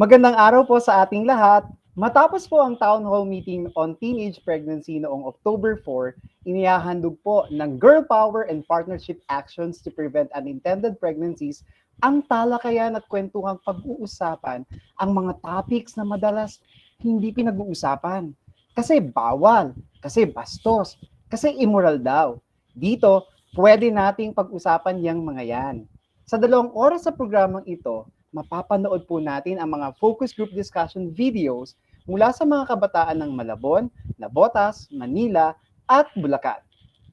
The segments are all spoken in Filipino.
Magandang araw po sa ating lahat. Matapos po ang town hall meeting on teenage pregnancy noong October 4, inihahandog po ng Girl Power and Partnership Actions to Prevent Unintended Pregnancies ang talakayan at kwentuhang pag-uusapan ang mga topics na madalas hindi pinag-uusapan. Kasi bawal, kasi bastos, kasi immoral daw. Dito, pwede nating pag-usapan yang mga yan. Sa 2 oras sa programang ito, mapapanood po natin ang mga focus group discussion videos mula sa mga kabataan ng Malabon, Navotas, Manila, at Bulacan.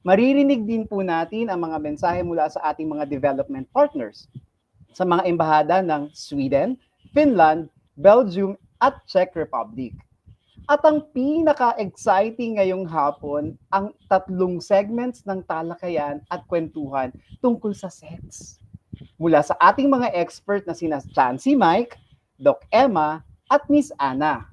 Maririnig din po natin ang mga mensahe mula sa ating mga development partners sa mga embahada ng Sweden, Finland, Belgium, at Czech Republic. At ang pinaka-exciting ngayong hapon, ang 3 segments ng talakayan at kwentuhan tungkol sa sex. Mula sa ating mga expert na sina Chansey Mike, Doc Emma, at Miss Ana.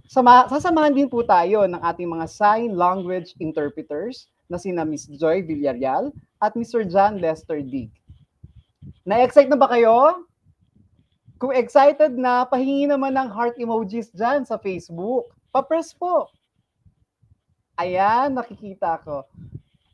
Sasamahan din po tayo ng ating mga sign language interpreters na sina Miss Joy Villarreal at Mr. John Lester Dig. Na-excite na ba kayo? Kung excited na, pahingi naman ng heart emojis dyan sa Facebook. Pa-press po. Ayan, nakikita ko.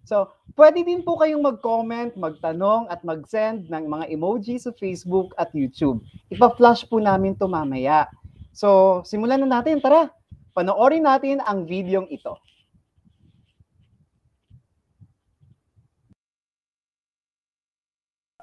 So, pwede din po kayong mag-comment, magtanong, at mag-send ng mga emoji sa Facebook at YouTube. Ipa-flash po namin ito mamaya. So, simulan na natin. Tara, panoorin natin ang videong ito.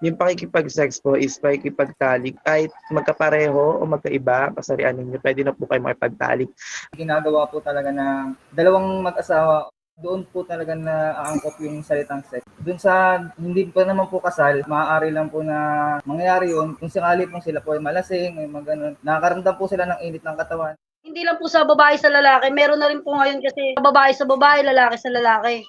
Yung pakikipag-sex po is pakikipagtalik. Kahit magkapareho o magkaiba, kasarian ninyo, pwede na po kayo makipagtalik. Ginagawa po talaga ng dalawang mag-asawa, doon po talaga na aangkop yung salitang sex. Doon sa hindi pa naman po kasal, maaari lang po na mangyari yun. Kung sakali po sila po ay malasing, ay ganun. Nakakaramdam po sila ng init ng katawan. Hindi lang po sa babae sa lalaki, meron na rin po ngayon kasi babae sa babae, lalaki sa lalaki.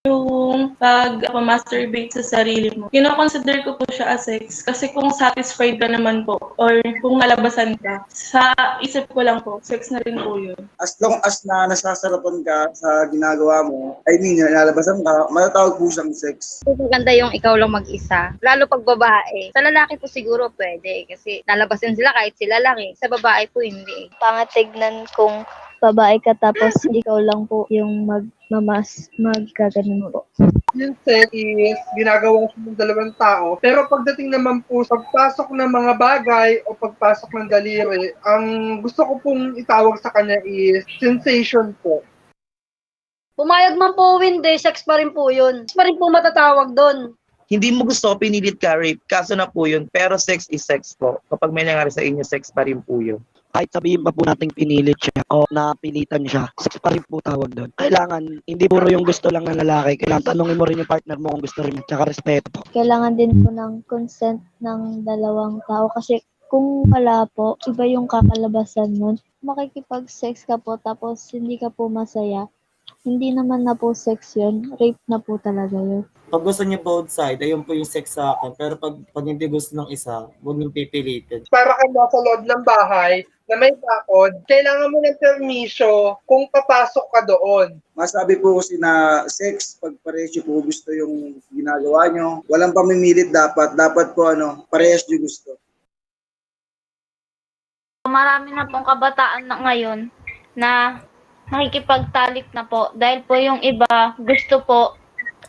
Yung pag-masturbate sa sarili mo, kino-consider ko po siya as sex kasi kung satisfied ka naman po or kung nalabasan ka, sa isip ko lang po, sex na rin po yun. As long as na nasasarapan ka sa ginagawa mo, I mean, nalabasan ka, matatawag po siyang sex. Maganda yung ikaw lang mag-isa, lalo pag babae. Sa lalaki po siguro pwede kasi nalabasan sila kahit sila lang eh. Sa babae po hindi. Pangat tignan kung babae ka tapos ikaw lang po yung magkaganon po. Yung sex is ginagawa sa ng dalawang tao. Pero pagdating naman po sa pagpasok ng mga bagay o pagpasok ng daliri, ang gusto ko pong itawag sa kanya is sensation po. Pumayag man po o hindi, sex pa rin po yun. Sex pa rin po matatawag doon. Hindi mo gusto, pinilit ka, rape, kaso na po yun. Pero sex is sex po. Kapag may nangyari sa inyo, sex pa rin po yun. Kahit sabihin pa po nating pinilit siya o napilitan siya, sex pa rin po tawag doon. Kailangan, hindi puro yung gusto lang ng lalaki. Kailangan tanongin mo rin yung partner mo kung gusto rin, tsaka respeto po. Kailangan din po ng consent ng dalawang tao kasi kung wala po, iba yung kakalabasan nun. Makikipag-sex ka po tapos hindi ka po masaya. Hindi naman na po sex yun, rape na po talaga yun. Pag gusto niya both side, ayun po yung sex sa akin. Pero pag hindi gusto ng isa, huwag niyong pipilitin. Para ka nasa loob ng bahay na may bakod, kailangan mo ng permisyo kung papasok ka doon. Masabi po kasi na sex, pag parehas nyo po gusto yung ginagawa nyo, walang pamimilit dapat. Dapat po parehas nyo gusto. Marami na pong kabataan na ngayon na nakikipagtalik na po dahil po yung iba gusto po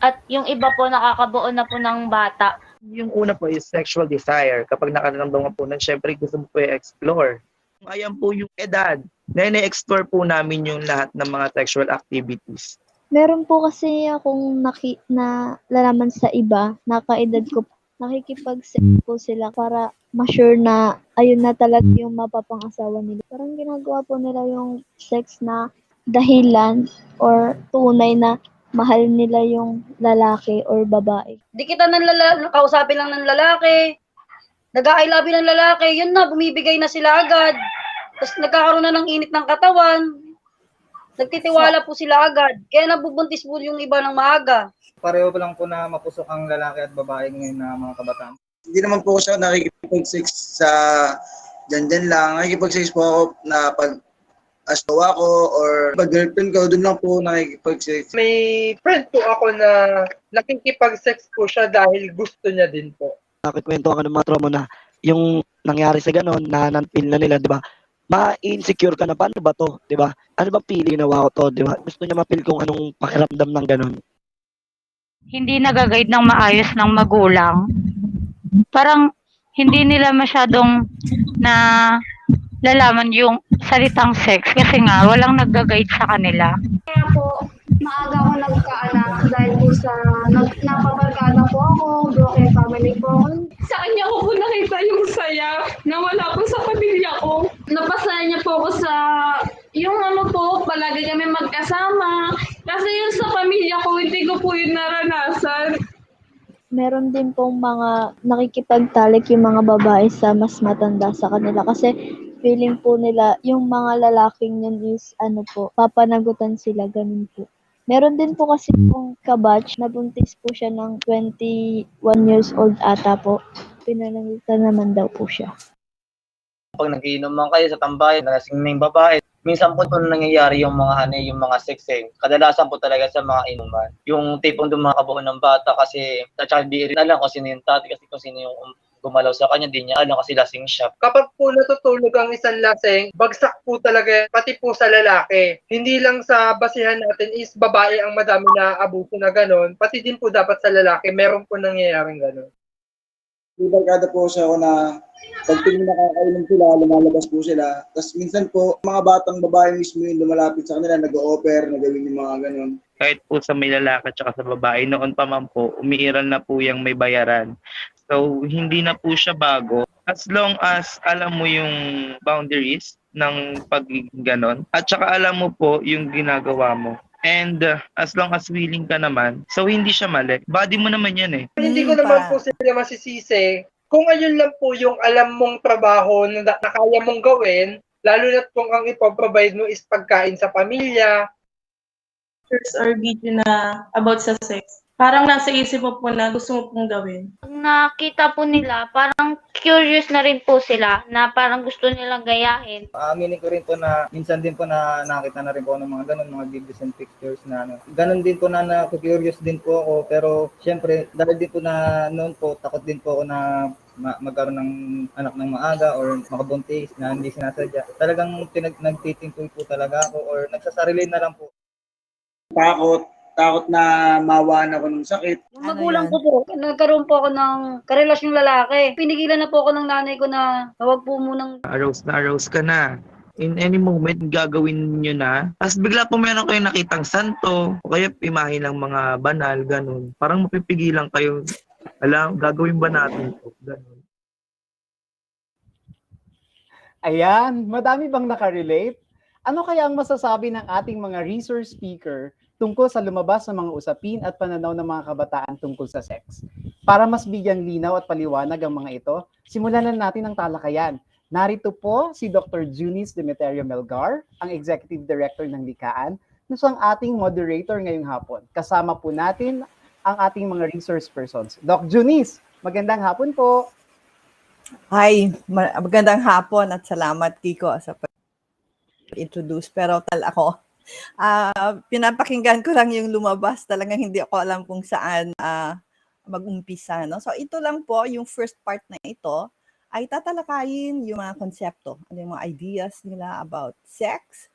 at yung iba po nakakabuo na po ng bata. Yung una po is sexual desire. Kapag nakaramdaman po nun, syempre gusto mo po i-explore. Ayan po yung edad. Na-explore po namin yung lahat ng mga sexual activities. Meron po kasi akong nalalaman sa iba, nakaedad ko, nakikipag-sex po sila para ma-sure na ayun na talaga yung mapapang-asawa nila. Parang ginagawa po nila yung sex na dahilan or tunay na mahal nila yung lalaki or babae. Di kita kausapin lang ng lalaki. Nag-I love you ng lalaki, yun na, bumibigay na sila agad. Tapos nagkakaroon na ng init ng katawan. Nagtitiwala po sila agad. Kaya nabubuntis po yung iba ng maaga. Pareho pa lang po na mapusok ang lalaki at babae ngayon na mga kabataan. Hindi naman po siya nakikipag-sex sa dyan lang. Nakikipag-sex po ako na pag asawa ko or pag girlfriend ko, doon lang po nakikipag-sex. May friend po ako na nakikipag-sex po siya dahil gusto niya din po. Nakikwento ka ng mga trauma na yung nangyari sa ganon, na-feel na nila, di ba? Ma-insecure ka na, paano ba to, di ba? Ano ba pili ginawa ko to, di ba? Gusto niya ma-feel kung anong pakiramdam ng ganon. Hindi nagaguide ng maayos ng magulang. Parang hindi nila masyadong na lalaman yung salitang sex kasi nga walang nag-guide sa kanila. Kaya po, maaga ako nagkaanak dahil po sa napabarkada po ako, broken family po ako. Sa kanya ko po nakita yung saya na wala po sa pamilya ko. Napasaya niya po ako sa yung palagi kami magkasama. Kasi yung sa pamilya ko, hindi ko po yun naranasan. Meron din pong mga nakikipagtalik yung mga babae sa mas matanda sa kanila kasi feeling po nila yung mga lalaking yun is papanagutan sila, ganun po. Meron din po kasi pong kabatch, nabuntis po siya ng 21 years old ata po. Pinanagutan naman daw po siya. Pag nagiinuman kayo sa tambayan, nalasing na yung babae, minsan po nangyayari yung mga sex Kadalasan po talaga sa mga inuman. Yung tipong dumakabuo ng bata kasi at saka di rin alam kung sino yung tati kasi kung sino yung gumalaw sa kanya, di niya alam kasi lasing siya. Kapag po natutulog ang isang lasing, bagsak po talaga pati po sa lalaki. Hindi lang sa basihan natin is babae ang madami na abuso na gano'n, pati din po dapat sa lalaki, meron po nangyayaring gano'n. Barkada po siya ako na pag tingin nakakainom sila, lumalabas po sila. Tapos minsan po, mga batang babae mismo yung lumalapit sa kanila, nag-o-offer, nagawin yung mga ganun. Kahit po sa may lalaki at sa babae, noon pa man po, umiiral na po yung may bayaran. So, hindi na po siya bago. As long as alam mo yung boundaries ng pagiging ganon, at saka alam mo po yung ginagawa mo. And as long as willing ka naman, so hindi siya mali. Body mo naman yan eh. Hindi ko naman po sila masisisi. Kung ayun lang po yung alam mong trabaho na kaya mong gawin, lalo na kung ang ipoprovide mo is pagkain sa pamilya. Or video na about sa sex. Parang nasa isip mo po na gusto mo pong gawin. Pag nakita po nila, parang curious na rin po sila na parang gusto nilang gayahin. Aminin ko rin po na minsan din po na nakita na rin po ng mga ganun, mga videos and pictures na ganun din po na curious din po ako, pero syempre dahil din po na noon po takot din po ako na magkaroon ng anak ng maaga or makabuntis na hindi sinasadya. Talagang nagtitimpoy po talaga ako or nagsasarili na lang po. Takot na mawaan ako ng sakit. Yung magulang ko po, nagkaroon po ako ng karelasyong lalaki. Pinigilan na po ako ng nanay ko na huwag po munang Arouse ka na. In any moment, gagawin nyo na. Tapos bigla po meron kayong nakitang santo, o kaya imahe ng mga banal, ganun. Parang mapipigilan kayo. Alam, gagawin ba natin ito? Ganun. Ayan, madami bang nakarelate? Ano kaya ang masasabi ng ating mga resource speaker tungkol sa lumabas ng mga usapin at pananaw ng mga kabataan tungkol sa sex? Para mas bigyang linaw at paliwanag ang mga ito, simulan na natin ang talakayan. Narito po si Dr. Junice Demeterio Melgar, ang Executive Director ng Likaan, na siyang ating moderator ngayong hapon. Kasama po natin ang ating mga resource persons. Doc Junice, magandang hapon po. Hi, magandang hapon at salamat Kiko sa introduce, pero ako pinapakinggan ko lang yung lumabas, talagang hindi ako alam kung saan mag-umpisa, no? So ito lang po, yung first part na ito ay tatalakayin yung mga konsepto, yung mga ideas nila about sex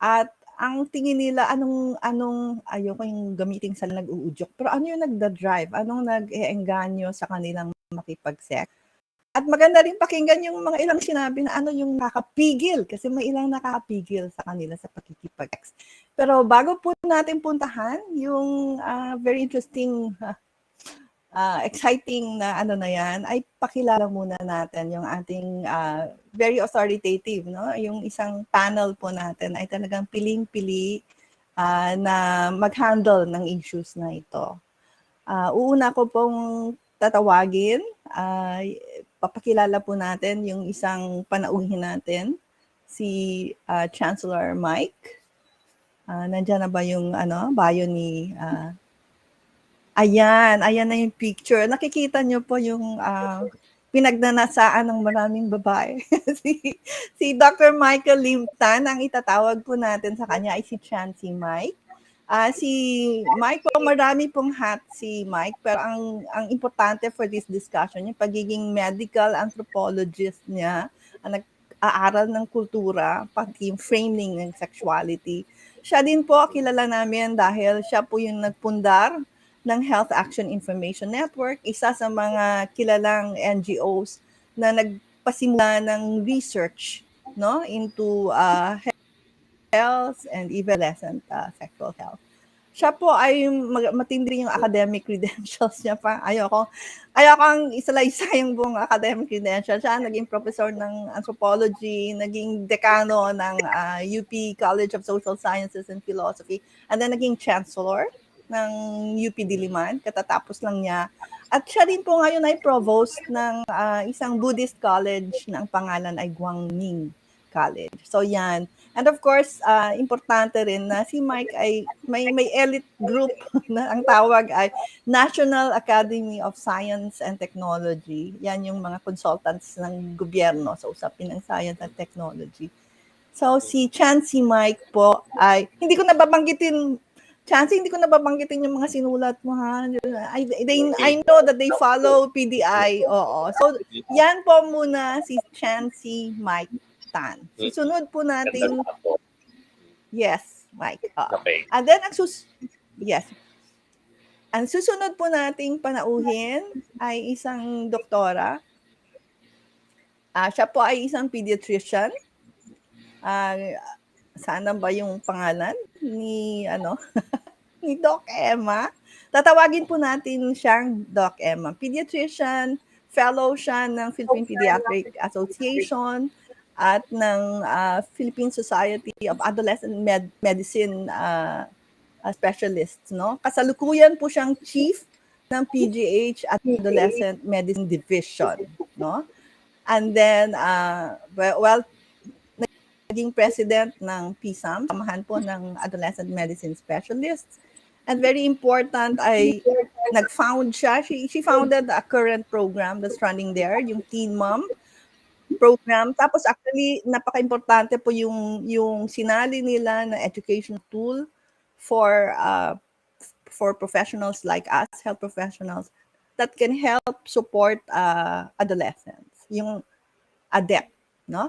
at ang tingin nila anong ayoko yung gamitin sa nag-uudyok, pero ano yung nagda-drive, anong nag-eengganyo sa kanilang makipag-sex. At maganda rin pakinggan yung mga ilang sinabi na ano yung nakapigil, kasi may ilang nakapigil sa kanila sa pakikipag-sex. Pero bago po natin puntahan yung very interesting, exciting na na yan, ay pakilala muna natin yung ating very authoritative, no? Yung isang panel po natin ay talagang piling-pili na mag-handle ng issues na ito. Uuna ko pong tatawagin, papakilala po natin yung isang panauhin natin, si Chancellor Mike. Nandiyan na ba yung bio ni... ayan na yung picture. Nakikita nyo po yung pinagnanasaan ng maraming babae. si Dr. Michael Lim-Tan, ang itatawag po natin sa kanya ay si Chancey Mike. Si Mike po, marami pong hat si Mike, pero ang importante for this discussion, yung pagiging medical anthropologist niya, ang nag-aaral ng kultura, pati yung framing ng sexuality. Siya din po, kilala namin dahil siya po yung nagpundar ng Health Action Information Network, isa sa mga kilalang NGOs na nagpasimula ng research into health and even adolescent sexual health. Siya po ay matindi yung academic credentials niya pa. Ayoko ang isa yung buong academic credentials. Siya naging professor ng anthropology, naging dekano ng UP College of Social Sciences and Philosophy, and then naging chancellor ng UP Diliman, katatapos lang niya. At siya din po ngayon ay provost ng isang Buddhist college na ang pangalan ay Guangming College. So yan. And of course, importante rin na si Mike ay may elite group na ang tawag ay National Academy of Science and Technology. Yan yung mga consultants ng gobyerno sa usapin ng science and technology. So si Chancey Mike po ay, hindi ko nababanggitin yung mga sinulat mo, ha? I know that they follow PDI. Oo. So, yan po muna si Chancey Mike Tan. Susunod po natin. Yes, Mike. Okay. And then, ang susunod po nating panauhin ay isang doktora. Siya po ay isang pediatrician. Sana ba yung pangalan ni ni Doc Emma? Tatawagin po natin siyang Doc Emma. Pediatrician, fellow siya ng Philippine Pediatric Association at ng Philippine Society of Adolescent Medicine Specialists. Kasalukuyan po siyang chief ng PGH at Adolescent Medicine Division. And then, naging president ng PSAM, samahan po ng Adolescent Medicine Specialists. And very important ay nag-found siya. She founded a current program that's running there, yung Teen Mom program. Tapos actually, napaka-importante po yung sinali nila na education tool for professionals like us, health professionals, that can help support adolescents. Yung ADEP.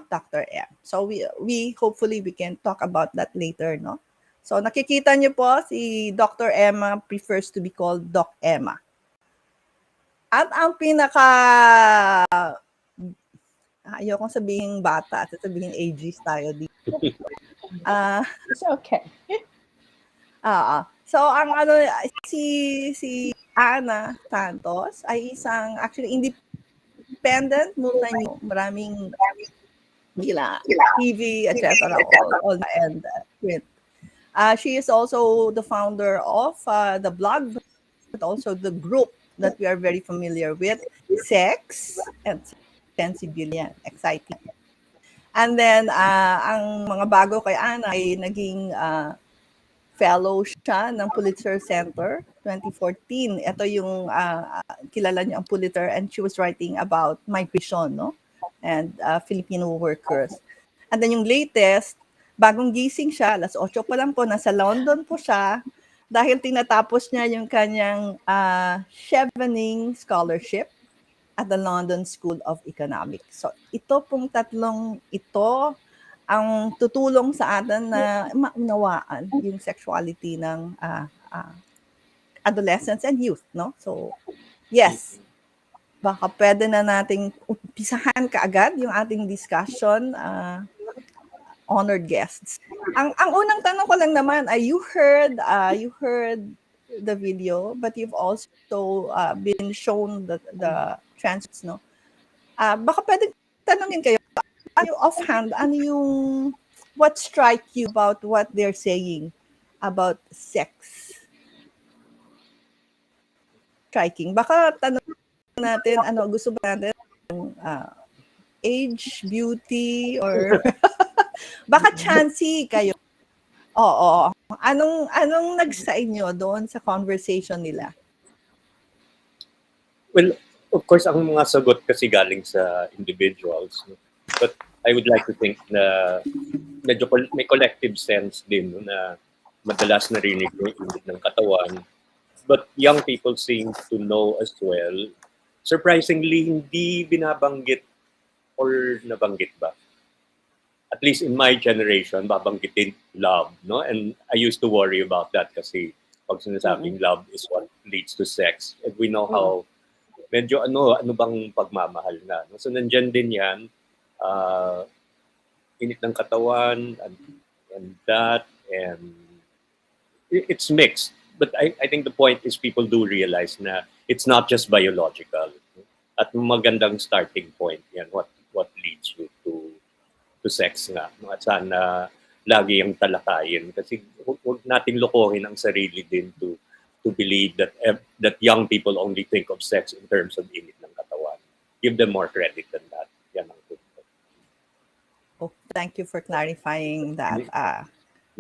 Dr. M. So we hopefully we can talk about that later, So nakikita niyo po si Dr. Emma prefers to be called Doc Emma. At ang ayokong sabihin bata, sabihin ageist tayo dito. It's okay. So ang si Ana Santos ay isang actually independent maraming TV, etc. all and print. She is also the founder of the blog, but also the group that we are very familiar with, Sex and Sensibility. Exciting. And then, ang mga bago kay Ana ay naging fellow siya ng Pulitzer Center 2014. Ito yung kilala niya ang Pulitzer, and she was writing about migration, and Filipino workers. And then yung latest, bagong gising siya, 8:00 pa lang po, nasa London po siya, dahil tinatapos niya yung kanyang Chevening Scholarship at the London School of Economics. So ito pong tatlong ito ang tutulong sa atin na maunawaan yung sexuality ng adolescents and youth. So yes, baka pwede na nating umpisahan kaagad yung ating discussion, honored guests. Ang unang tanong ko lang naman ay you heard the video, but you've also been shown the transcripts, baka pwede tanongin kayo, offhand, what strike you about what they're saying about sex? Striking. Baka tanong natin, gusto ba natin age, beauty, or baka chancy kayo? Oo. Anong nag-sa inyo doon sa conversation nila? Well, of course, ang mga sagot kasi galing sa individuals. No? But I would like to think na medyo may collective sense din no, na madalas narinig yung init ng katawan. But young people seem to know as well. Surprisingly, hindi binabanggit or nabanggit ba? At least in my generation, babanggitin love, no? And I used to worry about that kasi pag sinasabing love is what leads to sex. And we know how medyo ano bang pagmamahal na. No? So nandiyan din yan, init ng katawan and that, and it's mixed. But I think the point is people do realize na it's not just biological. At magandang starting point yan, what leads you to sex nga. No? At sana lagi yung talakayin kasi huwag nating lokohin ang sarili din to believe that young people only think of sex in terms of init ng katawan. Give them more credit than that. Yan ang good. Oh, thank you for clarifying that.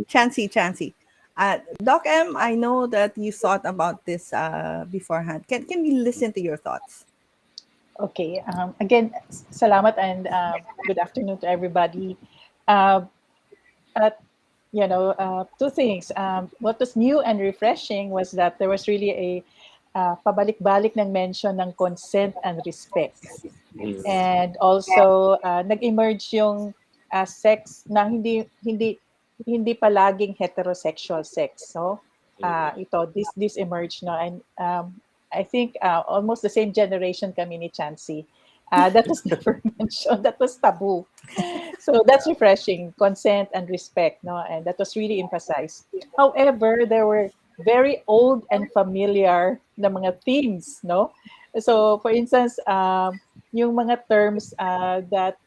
Chancy. Doc M, I know that you thought about this beforehand. Can we listen to your thoughts? Okay. Again, salamat and good afternoon to everybody. Two things. What was new and refreshing was that there was really a pabalik-balik ng mention ng consent and respect. And also, nag-emerge yung sex na hindi palaging heterosexual sex. So, this emerged na. And I think almost the same generation kami ni Chansey. That was never mentioned. That was taboo. So that's refreshing, consent and respect, no? And that was really emphasized. However, there were very old and familiar na mga themes, no? So, for instance, yung mga terms that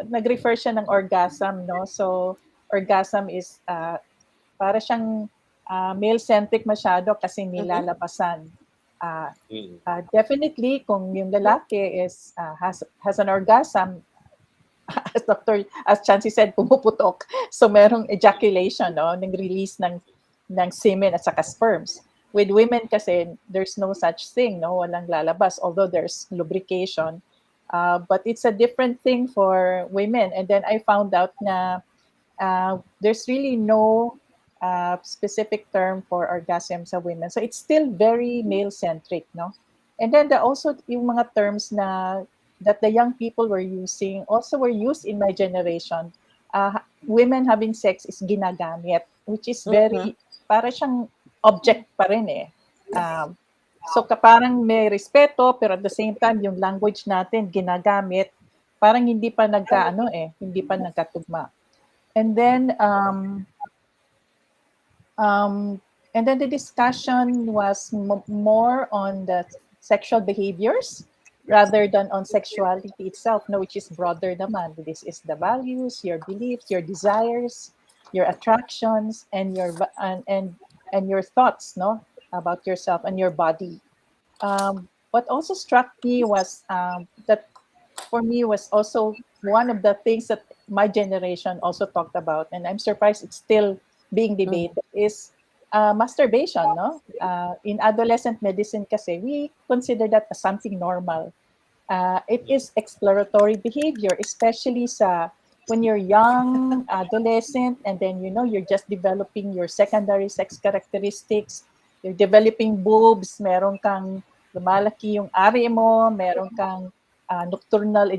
nag-refer siya ng orgasm, no? So, orgasm is para siyang male-centric masyado kasi nilalabasan. Definitely, kung yung lalaki is has an orgasm, as Chansey said, pumuputok. So, merong ejaculation, no? Ng release ng semen at saka sperms. With women kasi, there's no such thing, no? Walang lalabas, although there's lubrication. But it's a different thing for women. And then I found out na there's really no specific term for orgasm sa women. So it's still very male-centric, no? And then also yung mga terms na that the young people were using also were used in my generation. Women having sex is ginagamit, which is very, para siyang object pa rin eh. So parang may respeto, pero at the same time, yung language natin ginagamit, parang hindi pa hindi pa nagkatugma. And then the discussion was more on the sexual behaviors rather than on sexuality itself, no, which is broader naman. This is the values, your beliefs, your desires, your attractions, and your thoughts, no, about yourself and your body. What also struck me was that for me was also one of the things that my generation also talked about, and I'm surprised it's still being debated, is masturbation, no? In adolescent medicine kasi, we consider that as something normal. It is exploratory behavior, especially when you're young, adolescent, and then, you're just developing your secondary sex characteristics, you're developing boobs, meron kang lumalaki yung ari mo, meron kang nocturnal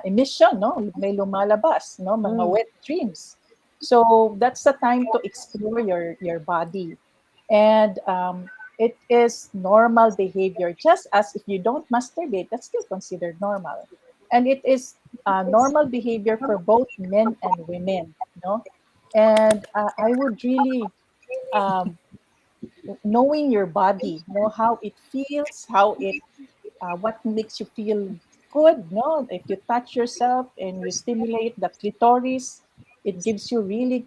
emission, no? May lumalabas, no? Mga wet dreams. So that's the time to explore your body. And it is normal behavior, just as if you don't masturbate, that's still considered normal. And it is normal behavior for both men and women, no? And I would really, knowing your body, know how it feels, what makes you feel good, no? If you touch yourself and you stimulate the clitoris, it gives you really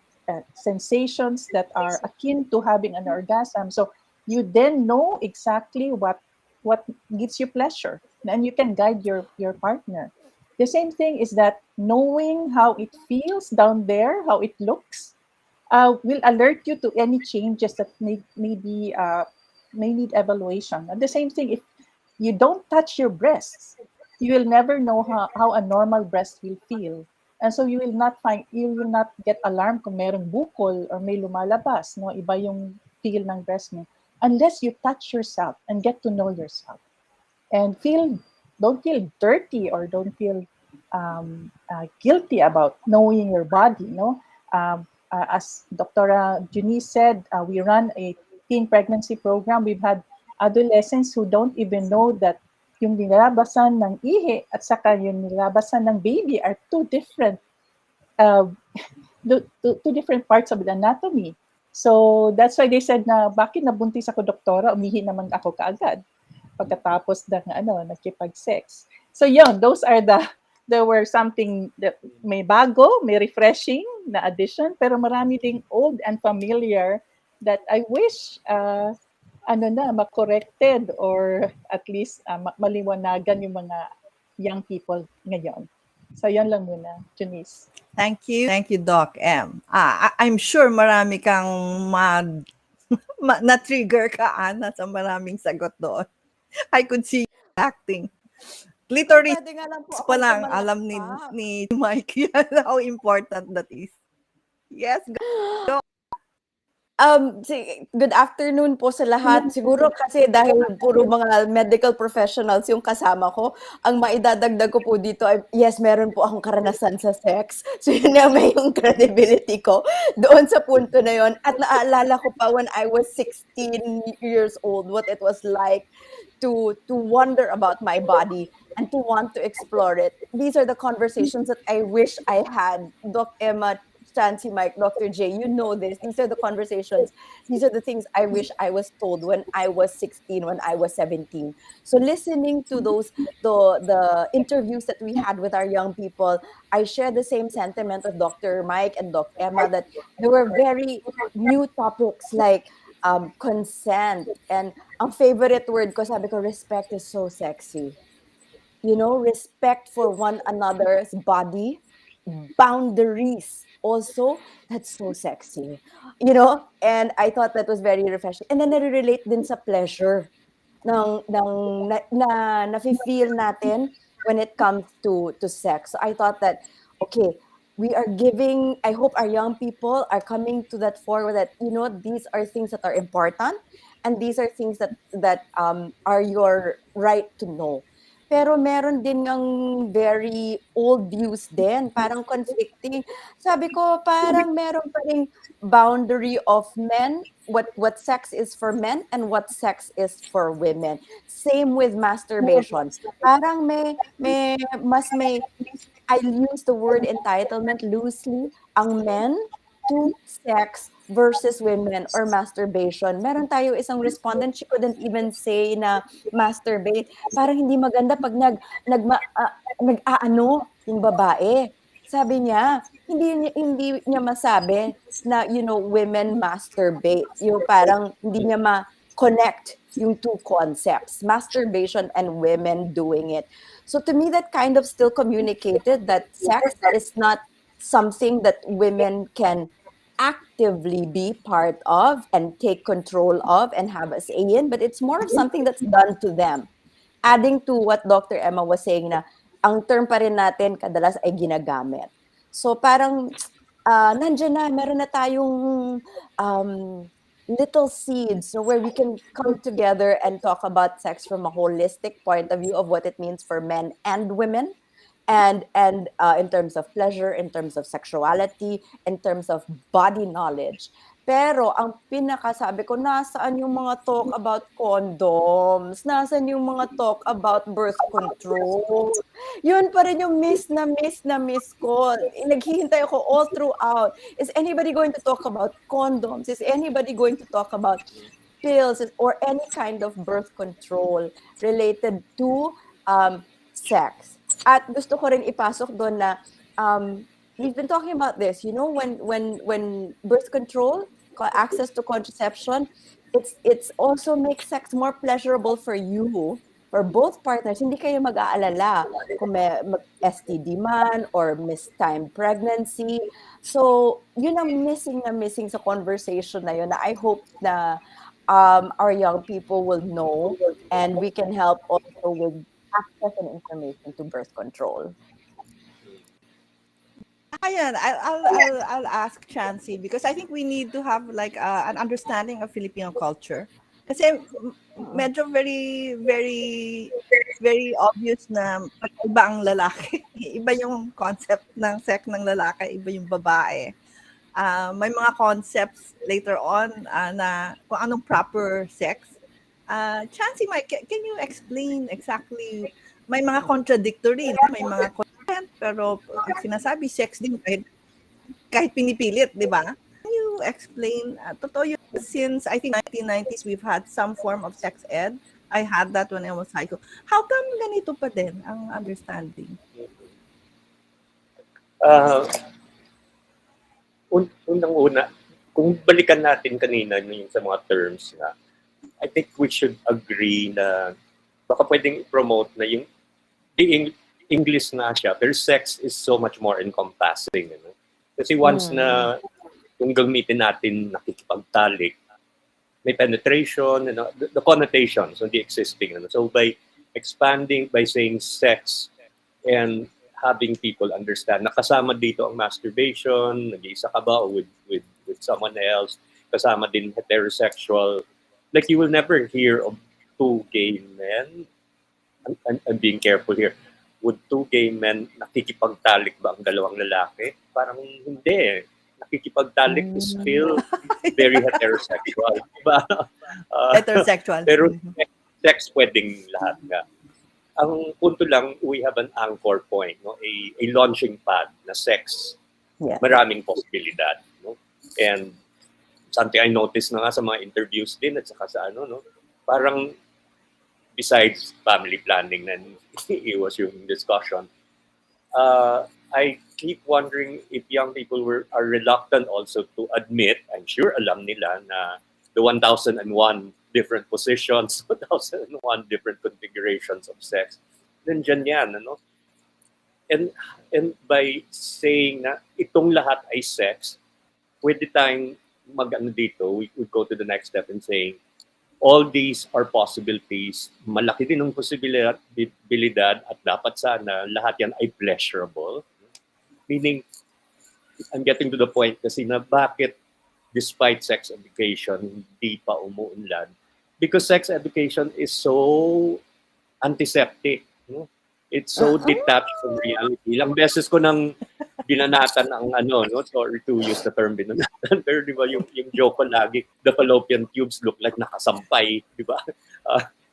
sensations that are akin to having an orgasm. So you then know exactly what gives you pleasure, and you can guide your partner. The same thing is that knowing how it feels down there, how it looks, will alert you to any changes that may need evaluation. And the same thing, if you don't touch your breasts, you will never know how a normal breast will feel. And so you will not get alarmed kung merong bukol or may lumalabas, no? Iba yung feel ng breast mo. Unless you touch yourself and get to know yourself. And don't feel dirty or don't feel guilty about knowing your body, no? As Dr. Junice said, we run a teen pregnancy program. We've had adolescents who don't even know that yung nilabasan ng ihi at saka yung nilabasan ng baby are two different two different parts of the anatomy. So that's why they said na bakit nabuntis ako, doktora, umihi naman ako kaagad pagkatapos ng nakipag-sex. So yun, there were something that may bago, may refreshing na addition, pero marami ding old and familiar that I wish ma-corrected or at least maliwanagan yung mga young people ngayon. So yan lang muna, Junice. Thank you. Thank you, Doc M. I'm sure marami kang na-trigger ka, Ana, sa maraming sagot doon. I could see you acting. Clitoris Pwede nga lang po pa akong lang, tumalak alam pa. ni Mike yan, how important that is. Yes, go. Good afternoon po sa lahat. Siguro kasi dahil puro mga medical professionals yung kasama ko, ang maidadagdag ko po dito ay, yes, meron po akong karanasan sa sex. So yun na may yung credibility ko doon sa punto na yun. At naaalala ko pa when I was 16 years old, what it was like to wonder about my body and to want to explore it. These are the conversations that I wish I had. Doc Emma, Chancy, Mike, Dr. J, you know this. These are the conversations. These are the things I wish I was told when I was 16, when I was 17. So listening to the interviews that we had with our young people, I share the same sentiment of Dr. Mike and Dr. Emma that there were very new topics like consent. And ang favorite word ko, sabi ko, respect is so sexy. You know, respect for one another's body, boundaries also, that's so sexy, you know. And I thought that was very refreshing, and then nare-relate din sa pleasure na nafe-feel natin when it comes to sex. So I thought that, okay, we are giving, I hope our young people are coming to that forward that, you know, these are things that are important and these are things that are your right to know. Pero meron din ng very old views din, parang conflicting. Sabi ko, parang meron pa ring boundary of men, what sex is for men and what sex is for women. Same with masturbation. Parang I use the word entitlement loosely, ang men to sex versus women or masturbation. Meron tayo isang respondent, she couldn't even say na masturbate. Parang hindi maganda pag nag-aano yung babae. Sabi niya, hindi niya masabi na, you know, women masturbate. Yung parang hindi niya ma-connect yung two concepts, masturbation and women doing it. So to me, that kind of still communicated that sex is not something that women can actively be part of and take control of and have a say in, but it's more of something that's done to them. Adding to what Dr. Emma was saying na ang term pa rin natin kadalas ay ginagamit. So parang nandiyan na, meron na tayong little seeds, so where we can come together and talk about sex from a holistic point of view of what it means for men and women. And in terms of pleasure, in terms of sexuality, in terms of body knowledge. Pero ang pinakasabi ko, nasaan yung mga talk about condoms? Nasaan yung mga talk about birth control? Yun pa rin yung miss ko. Naghihintay ako all throughout. Is anybody going to talk about condoms? Is anybody going to talk about pills or any kind of birth control related to sex? At gusto ko rin ipasok doon na we've been talking about this, you know, when birth control, access to contraception, it's also makes sex more pleasurable for you, for both partners. Hindi kayo mag-aalala kung may STD man or mistimed pregnancy. So, yun ang missing sa conversation na yun, na I hope na our young people will know, and we can help also with access and information to birth control. Ayan, I'll ask Chansey because I think we need to have like an understanding of Filipino culture. Kasi medyo very, very, very obvious na iba ang lalaki. Iba yung concept ng sex ng lalaki, iba yung babae. May mga concepts later on na kung anong proper sex. Chansey, can you explain exactly? May mga contradictory, no? May mga pero sinasabi sex din kahit pinipilit, di ba? Can you explain, totoo yun, since I think 1990s we've had some form of sex ed. I had that when I was high school. How come ganito pa din ang understanding? Unang-una, kung balikan natin kanina yung sa mga terms na, I think we should agree na baka pwedeng promote na yung English nga siya, pero sex is so much more encompassing. Ano? Kasi once na kung gamitin natin nakikipagtalik, may penetration, the connotations, hindi existing. Ano? So by expanding, by saying sex, and having people understand, nakasama dito ang masturbation, nag-iisa ka ba with someone else, kasama din heterosexual. Like you will never hear of two gay men. I'm being careful here. Would two gay men nakikipagtalik ba ang dalawang lalaki? Parang hindi. Nakikipagtalik is still very heterosexual. Diba? Heterosexual. Pero sex pwedeng lahat nga. Ang punto lang, we have an anchor point, no? A launching pad na sex. Yeah. Maraming posibilidad. No? And something I noticed na nga sa mga interviews din at saka sa no? Parang besides family planning and it was yung discussion, I keep wondering if young people are reluctant also to admit, I'm sure alam nila na the 1,001 different positions, 1,001 different configurations of sex, nandiyan yan, ano? And by saying na itong lahat ay sex, pwede tayong mag-ano dito, we would go to the next step and saying, all these are possibilities. Malaki din ang posibilidad at dapat sana lahat yan ay pleasurable. Meaning, I'm getting to the point kasi na bakit despite sex education, hindi pa umuunlad. Because sex education is so antiseptic. No? It's so detached from reality. Ilang beses ko nang binanatan ang no? Sorry to use the term binanatan. Pero di ba yung joke ko lagi, the fallopian tubes look like nakasampay. Di ba?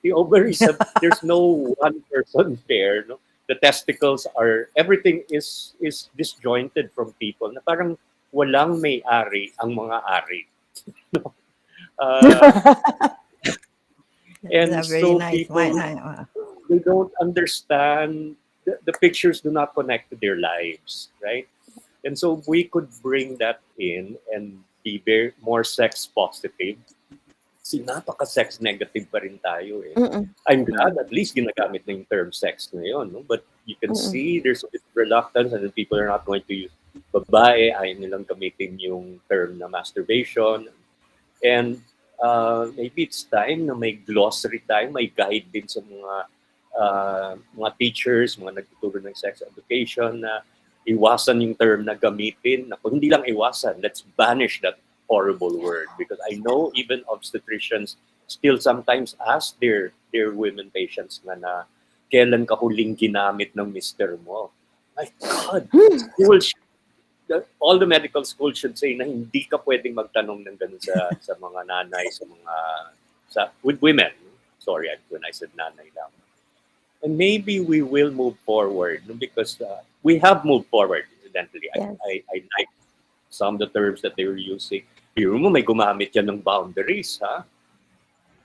The ovaries, there's no one person there. No? The testicles everything is disjointed from people. Na parang walang may-ari ang mga ari. No? And so nice. people, they don't understand, the pictures do not connect to their lives, right? And so we could bring that in and be more sex positive. Kasi napaka-sex negative pa rin tayo eh. I'm glad at least ginagamit na yung term sex na yun. No? But you can see there's a bit of reluctance and then people are not going to use babae, ayaw nilang gamitin yung term na masturbation. And maybe it's time na may glossary tayo, may guide din sa mga teachers, mga nagtuturo ng sex education na iwasan yung term na gamitin. Na kung hindi lang iwasan, let's banish that horrible word. Because I know even obstetricians still sometimes ask their women patients na kailan ka huling ginamit ng mister mo. My God, all the medical schools should say na hindi ka pwedeng magtanong ng ganun sa mga nanay, with women. Sorry when I said nanay lang. And maybe we will move forward because we have moved forward, incidentally. Yes. I like some of the terms that they were using. Pero mo, may gumamit yan ng boundaries, ha?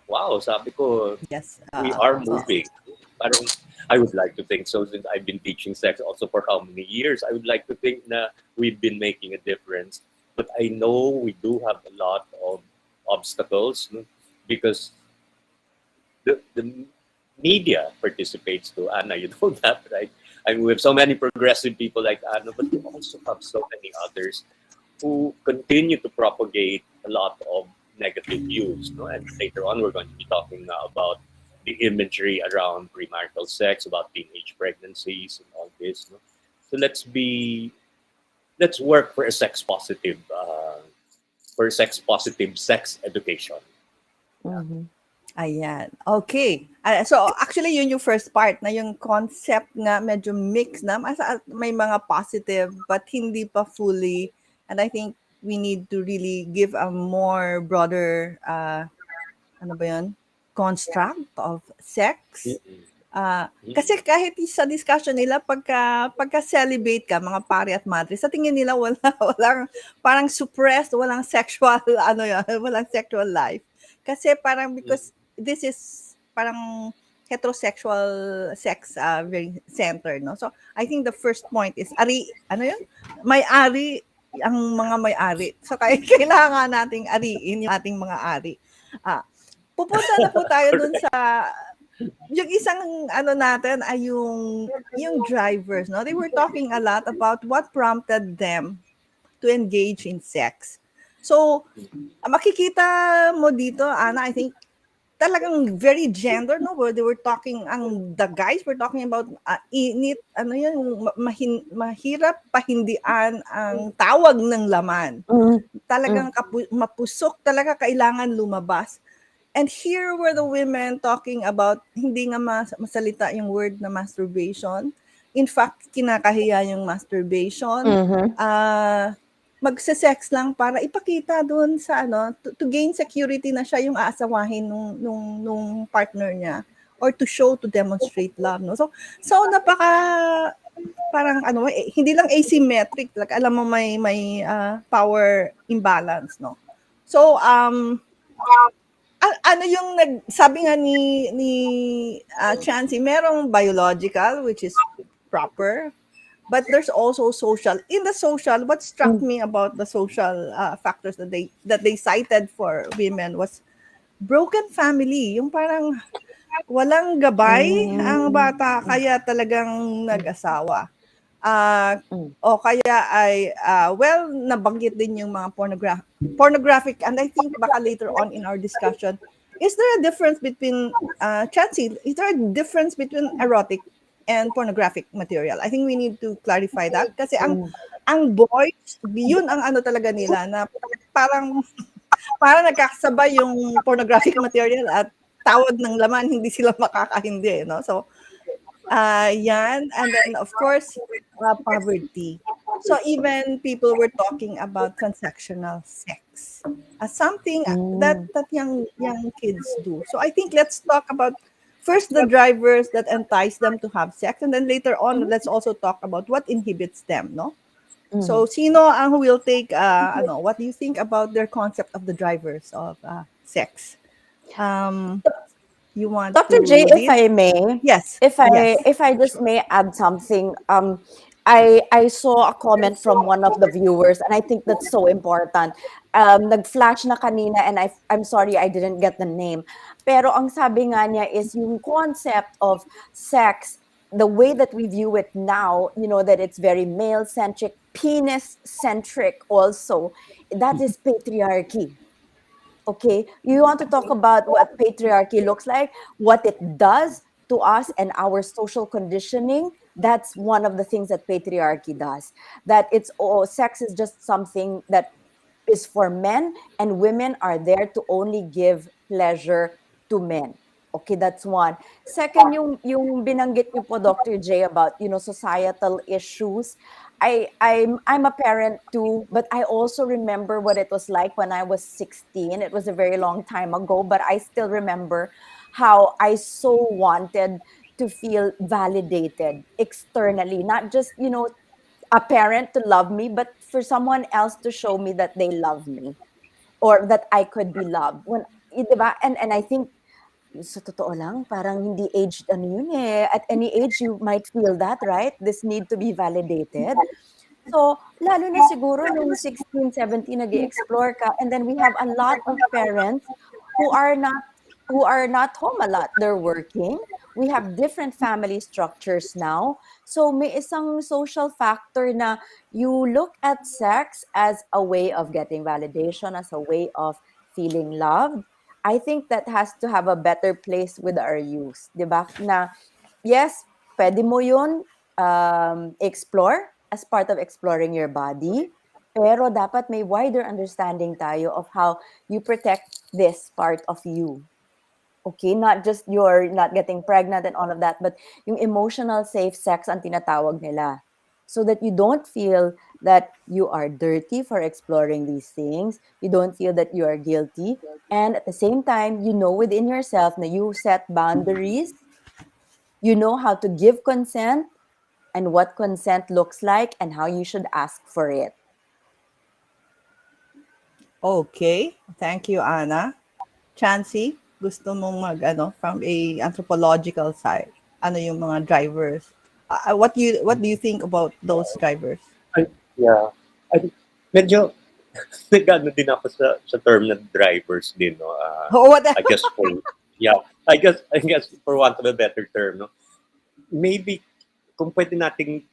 Wow, sabi ko, yes, we are moving. Parang, I would like to think so, since I've been teaching sex also for how many years. I would like to think na we've been making a difference. But I know we do have a lot of obstacles, no? Because the media participates too. Anna, you know that, right? I mean, we have so many progressive people like Anna, but we also have so many others who continue to propagate a lot of negative views. No? And later on, we're going to be talking now about the imagery around premarital sex, about teenage pregnancies, and all this. No? So let's work for a sex positive sex education. Mhm. Ayan. Okay. So actually yun yung first part na yung concept nga medyo mix na may mga positive but hindi pa fully, and I think we need to really give a more broader ano ba yun? Construct of sex. Kasi kahit sa discussion nila pagka celibate ka mga pare at madre, sa tingin nila walang parang suppressed, walang sexual walang sexual life. Kasi parang because this is parang heterosexual sex very centered, no? So I think the first point is may-ari ang mga may-ari. So kailangan nating ariin yung ating mga ari. Pupunta na po tayo dun sa yung isang natin ay yung drivers, no? They were talking a lot about what prompted them to engage in sex. So, makikita mo dito, Ana, I think talagang very gender, no? Where they were talking, the guys were talking about init, mahirap pahindian ang tawag ng laman. Talagang mapusok talaga, kailangan lumabas. And here were the women talking about hindi nga masalita yung word na masturbation. In fact, kinakahiya yung masturbation. Magse-sex lang para ipakita doon sa to gain security na siya yung aasawahin nung partner niya, or to show, to demonstrate love, no? So napaka parang hindi lang asymmetric, like alam mo may power imbalance, no? So ano yung sabi nga ni Chansey, merong biological which is proper, but there's also social. In the social, what struck me about the social factors that they cited for women was broken family. Yung parang walang gabay ang bata, kaya talagang nag-asawa. O kaya ay nabanggit din yung mga pornographic, and I think baka later on in our discussion, is there a difference between Chansey, is there a difference between erotic and pornographic material? I think we need to clarify that kasi ang boys, yun ang talaga nila na parang nagkakasabay yung pornographic material at tawag ng laman, hindi sila makakahindi, no? So yan, and then of course poverty. So even people were talking about transactional sex as something that young kids do. So I think let's talk about first the drivers that entice them to have sex, and then later on let's also talk about what inhibits them, no? So sino ang who will take what do you think about their concept of the drivers of sex? You want Dr. to J, if lead? I may, Yes. if I just may add something, I saw a comment from one of the viewers, and I think that's so important. Nag-flash na kanina, and I'm sorry I didn't get the name. Pero ang sabi nga niya is yung concept of sex, the way that we view it now, that it's very male-centric, penis-centric also, that is patriarchy. Okay, you want to talk about what patriarchy looks like, what it does to us and our social conditioning. That's one of the things that patriarchy does. That sex is just something that is for men, and women are there to only give pleasure to men. Okay, that's one. Second, yung binanggit niyo po, Dr. J, about societal issues. I'm a parent too, but I also remember what it was like when I was 16. It was a very long time ago, but I still remember how I so wanted to feel validated externally, not just a parent to love me, but for someone else to show me that they love me or that I could be loved. Diba? And I think sa totoo lang, parang hindi aged ano yun eh. At any age, you might feel that, right? This need to be validated. So, lalo na siguro nung 16, 17, nag-explore ka, and then we have a lot of parents who are not home a lot. They're working. We have different family structures now. So, may isang social factor na you look at sex as a way of getting validation, as a way of feeling loved. I think that has to have a better place with our youth. Diba? Na, yes, pwede mo yun explore as part of exploring your body. Pero dapat may wider understanding tayo of how you protect this part of you. Okay, not just you're not getting pregnant and all of that, but yung emotional safe sex ang tinatawag nila. So that you don't feel that you are dirty for exploring these things. You don't feel that you are guilty. And at the same time, you know within yourself na you set boundaries. You know how to give consent and what consent looks like and how you should ask for it. Okay. Thank you, Ana. Chansey, gusto mong from a anthropological side, ano yung mga drivers? What do you think about those drivers? Yeah. Medyo nag-ano din ako sa term na drivers din, no. I guess I guess for want of a better term, no. Maybe kung pwede nating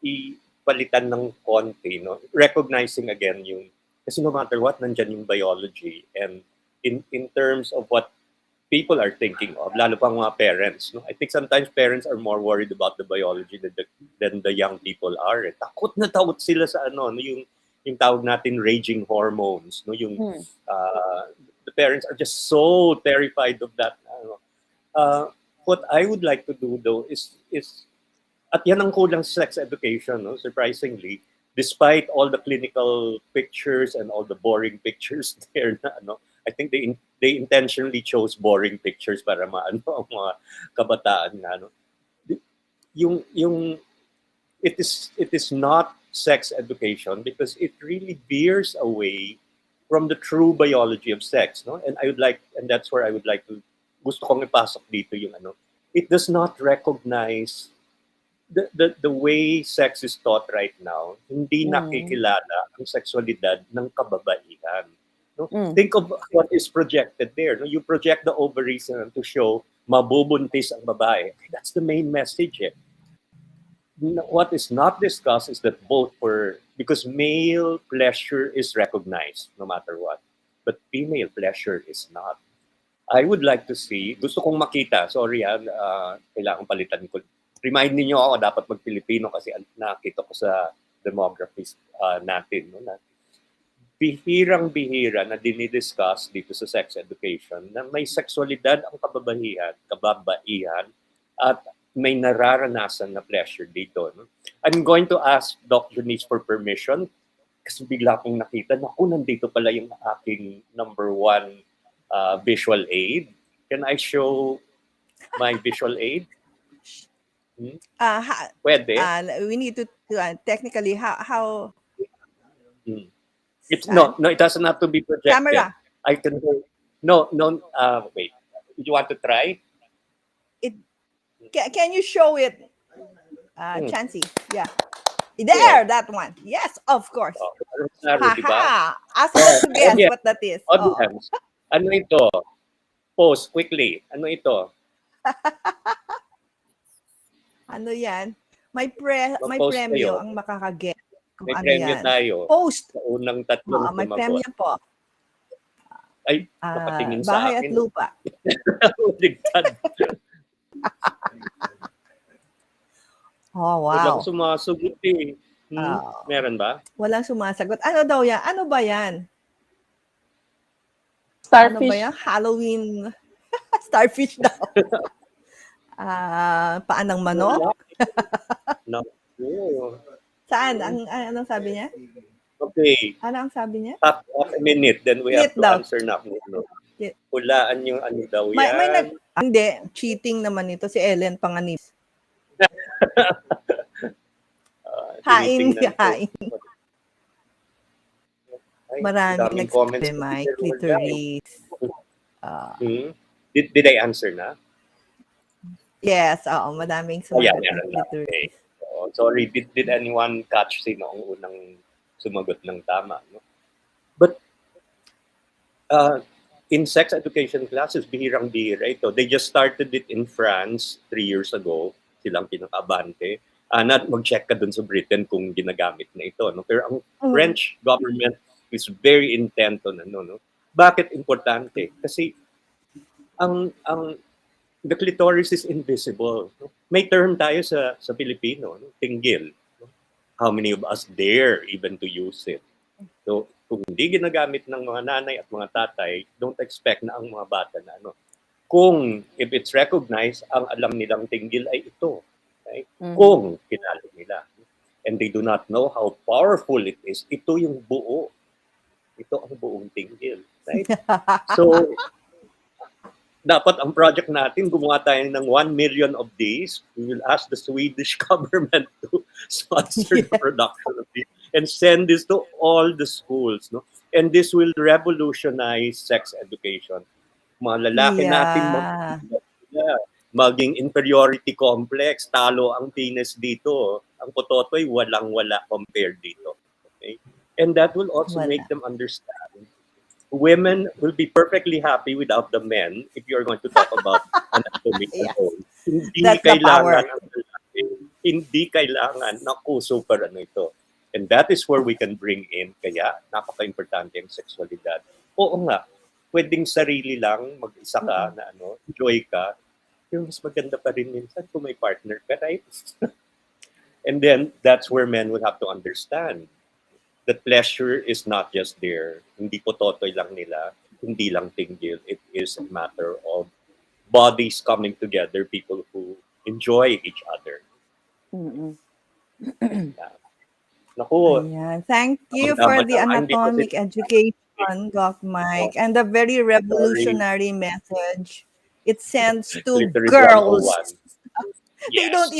ipalitan ng konti, no, recognizing again yung, kasi no matter what, nandyan yung biology, and in terms of what people are thinking of, lalo pang mga parents, no, I think sometimes parents are more worried about the biology than the young people are. Takot na takot sila sa no, yung tawag natin raging hormones, no, yung the parents are just so terrified of that. What I would like to do though is at yan ang kulang sa sex education, no, surprisingly, despite all the clinical pictures and all the boring pictures there na I think they intentionally chose boring pictures para ang mga kabataan na yung it is not sex education because it really veers away from the true biology of sex, no? And that's where I would like to, gusto kong ipasok dito yung it does not recognize the way sex is taught right now. Hindi nakikilala ang sexualidad ng kababaihan. No? Think of what is projected there. No? You project the ovaries to show mabubuntis ang babae. That's the main message. What is not discussed is that because male pleasure is recognized no matter what, but female pleasure is not. I would like to see, gusto kong makita, sorry kailangan palitan ko. Remind niyo ako, dapat mag-Pilipino kasi nakita ko sa demographies natin. No? Na bihirang-bihira na dinidiscuss dito sa sex education na may sexualidad ang kababaihan at may nararanasan na pleasure dito. No? I'm going to ask Doc Junice for permission kasi bigla kong nakita, nandito pala yung aking number 1 visual aid. Can I show my visual aid? Pwede. We need to technically how It doesn't have to be projected. Camera. I can go. No. Wait. You want to try? Can you show it, Chansey? Yeah. There, that one. Yes, of course. Haha. Ask us to guess what that is. Ano ito? Pause quickly. Ano ito? Ano yan? May premyo ang makakaget. May premyo tayo. Post. Sa unang tatlong may premyo po. Ay, nakatingin sa Bahay akin. at lupa. Ligtad. Oh, wow. Walang sumasagot eh. Meron ba? Walang sumasagot. Ano daw yan? Ano ba yan? Starfish. Ano ba yan? Halloween. Starfish daw. Paanang manok? No. Saan? Anong sabi niya? Okay. Ano ang sabi niya? Half a minute, then we have to answer na. Hulaan yung ano daw yan. Hindi, cheating naman ito. Si Ellen Panganis. Hain. Marami nagsabi, Mike. Clitoris. Did I answer na? Yes, oo, madaming Ayan, sumagot ng meron lang. clitoris. Okay. So, sorry, did anyone catch sino ang unang sumagot ng tama? No? But in sex education classes, bihirang-bihira ito. They just started it in France 3 years ago. Silang pinakabante. Mag-check ka dun sa Britain kung ginagamit na ito. No? Pero ang French government is very intent on ano. No? Bakit importante? Kasi the clitoris is invisible. No? May term tayo sa Pilipino, no? Tinggil. No? How many of us dare even to use it? So, kung hindi ginagamit ng mga nanay at mga tatay, don't expect na ang mga bata na ano. Kung if it's recognized, ang alam nilang tinggil ay ito. Right? Kung kinalo nila. And they do not know how powerful it is. Ito yung buo. Ito ang buong tinggil. Right? So, dapat ang project natin, gumawa tayo ng 1 million of these. We will ask the Swedish government to sponsor the production of these and send this to all the schools. No? And this will revolutionize sex education. Mga lalaki natin, maging inferiority complex, talo ang penis dito. Ang pototoy, walang-wala compared dito. Okay? And that will also make them understand women will be perfectly happy without the men if you're going to talk about anatomy alone. Hindi kailangan ang lalaki. Hindi kailangan. Naku, super ano ito. And that is where we can bring in. Kaya, napaka-importante ang sexualidad. Oo nga, pwedeng sarili lang, mag-isa ka na ano, enjoy ka. Pero mas maganda pa rin minsan kung may partner ka, right? And then, that's where men will have to understand that pleasure is not just there. Hindi pototoy lang nila, hindi lang tinggil. It is a matter of bodies coming together, people who enjoy each other. Naku. Ayan. Thank you for the anatomic education, Doc Mike, and the very revolutionary message it sends to girls. They don't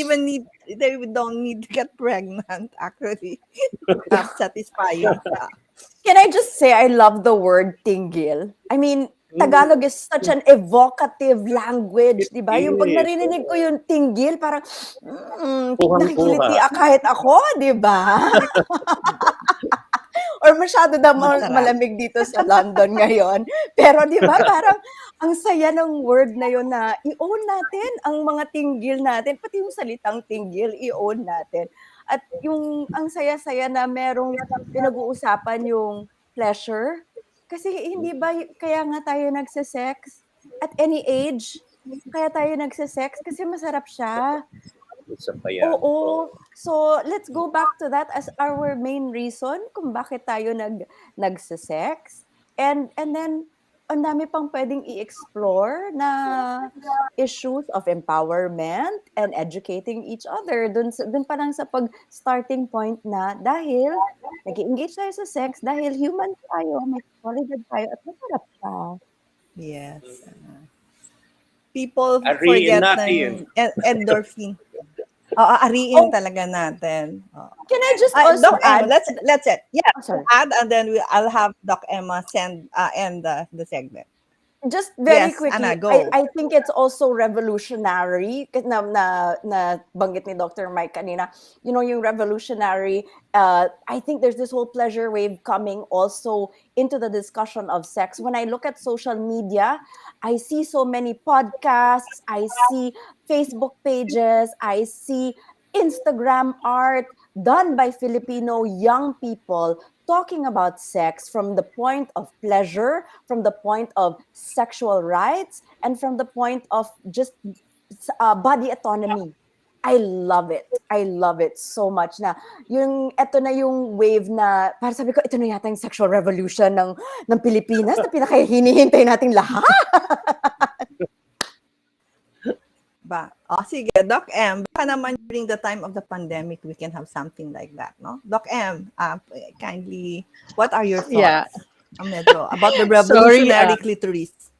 need to get pregnant, actually. That's satisfying. Can I just say I love the word tinggil? I mean, Tagalog is such an evocative language, di ba? Yung pag narinig ko yung tinggil, parang nakikiliti kahit ako, di ba? Or masyado na malamig dito sa London ngayon. Pero di ba, parang ang saya ng word na yun na i-own natin ang mga tinggil natin, pati yung salitang tinggil, i-own natin. At yung ang saya-saya na merong pinag-uusapan yung pleasure. Kasi hindi ba kaya nga tayo nagse-sex at any age? Kaya tayo nagse-sex kasi masarap siya. Oo. So, let's go back to that as our main reason kung bakit tayo nagse-sex. And then, ang dami pang pwedeng i-explore na issues of empowerment and educating each other. Dun pa lang sa pag-starting point na dahil nag-engage tayo sa sex, dahil human tayo, may sexualidad tayo, at masarap siya. Yes. People forget ng endorphin. Ariin talaga natin. Can I just also Doc add? Let's add, and then I'll have Doc Emma end the segment. Just very Yes, quickly, Anna, go. I think it's also revolutionary na banggit ni Dr. Mike kanina. You know, yung revolutionary, I think there's this whole pleasure wave coming also into the discussion of sex. When I look at social media, I see so many podcasts, I see Facebook pages, I see Instagram art done by Filipino young people talking about sex from the point of pleasure, from the point of sexual rights, and from the point of just body autonomy. I love it. I love it so much na eto na yung wave na, para sabi ko, ito na yata yung sexual revolution ng Pilipinas na pinakahinihintay nating lahat. Sige, Doc M, baka naman during the time of the pandemic, we can have something like that, no? Doc M, kindly, what are your thoughts about the revolutionary clitoris?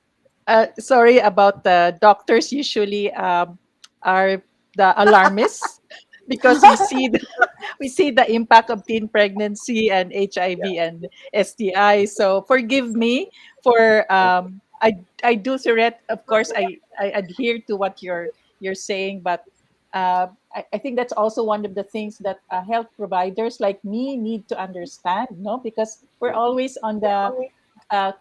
Sorry about the doctors usually are the alarmists because we see the impact of teen pregnancy and HIV and STI. So forgive me for I do, Surette. Of course, I adhere to what you're saying, but I think that's also one of the things that health providers like me need to understand, no? Because we're always on the uh,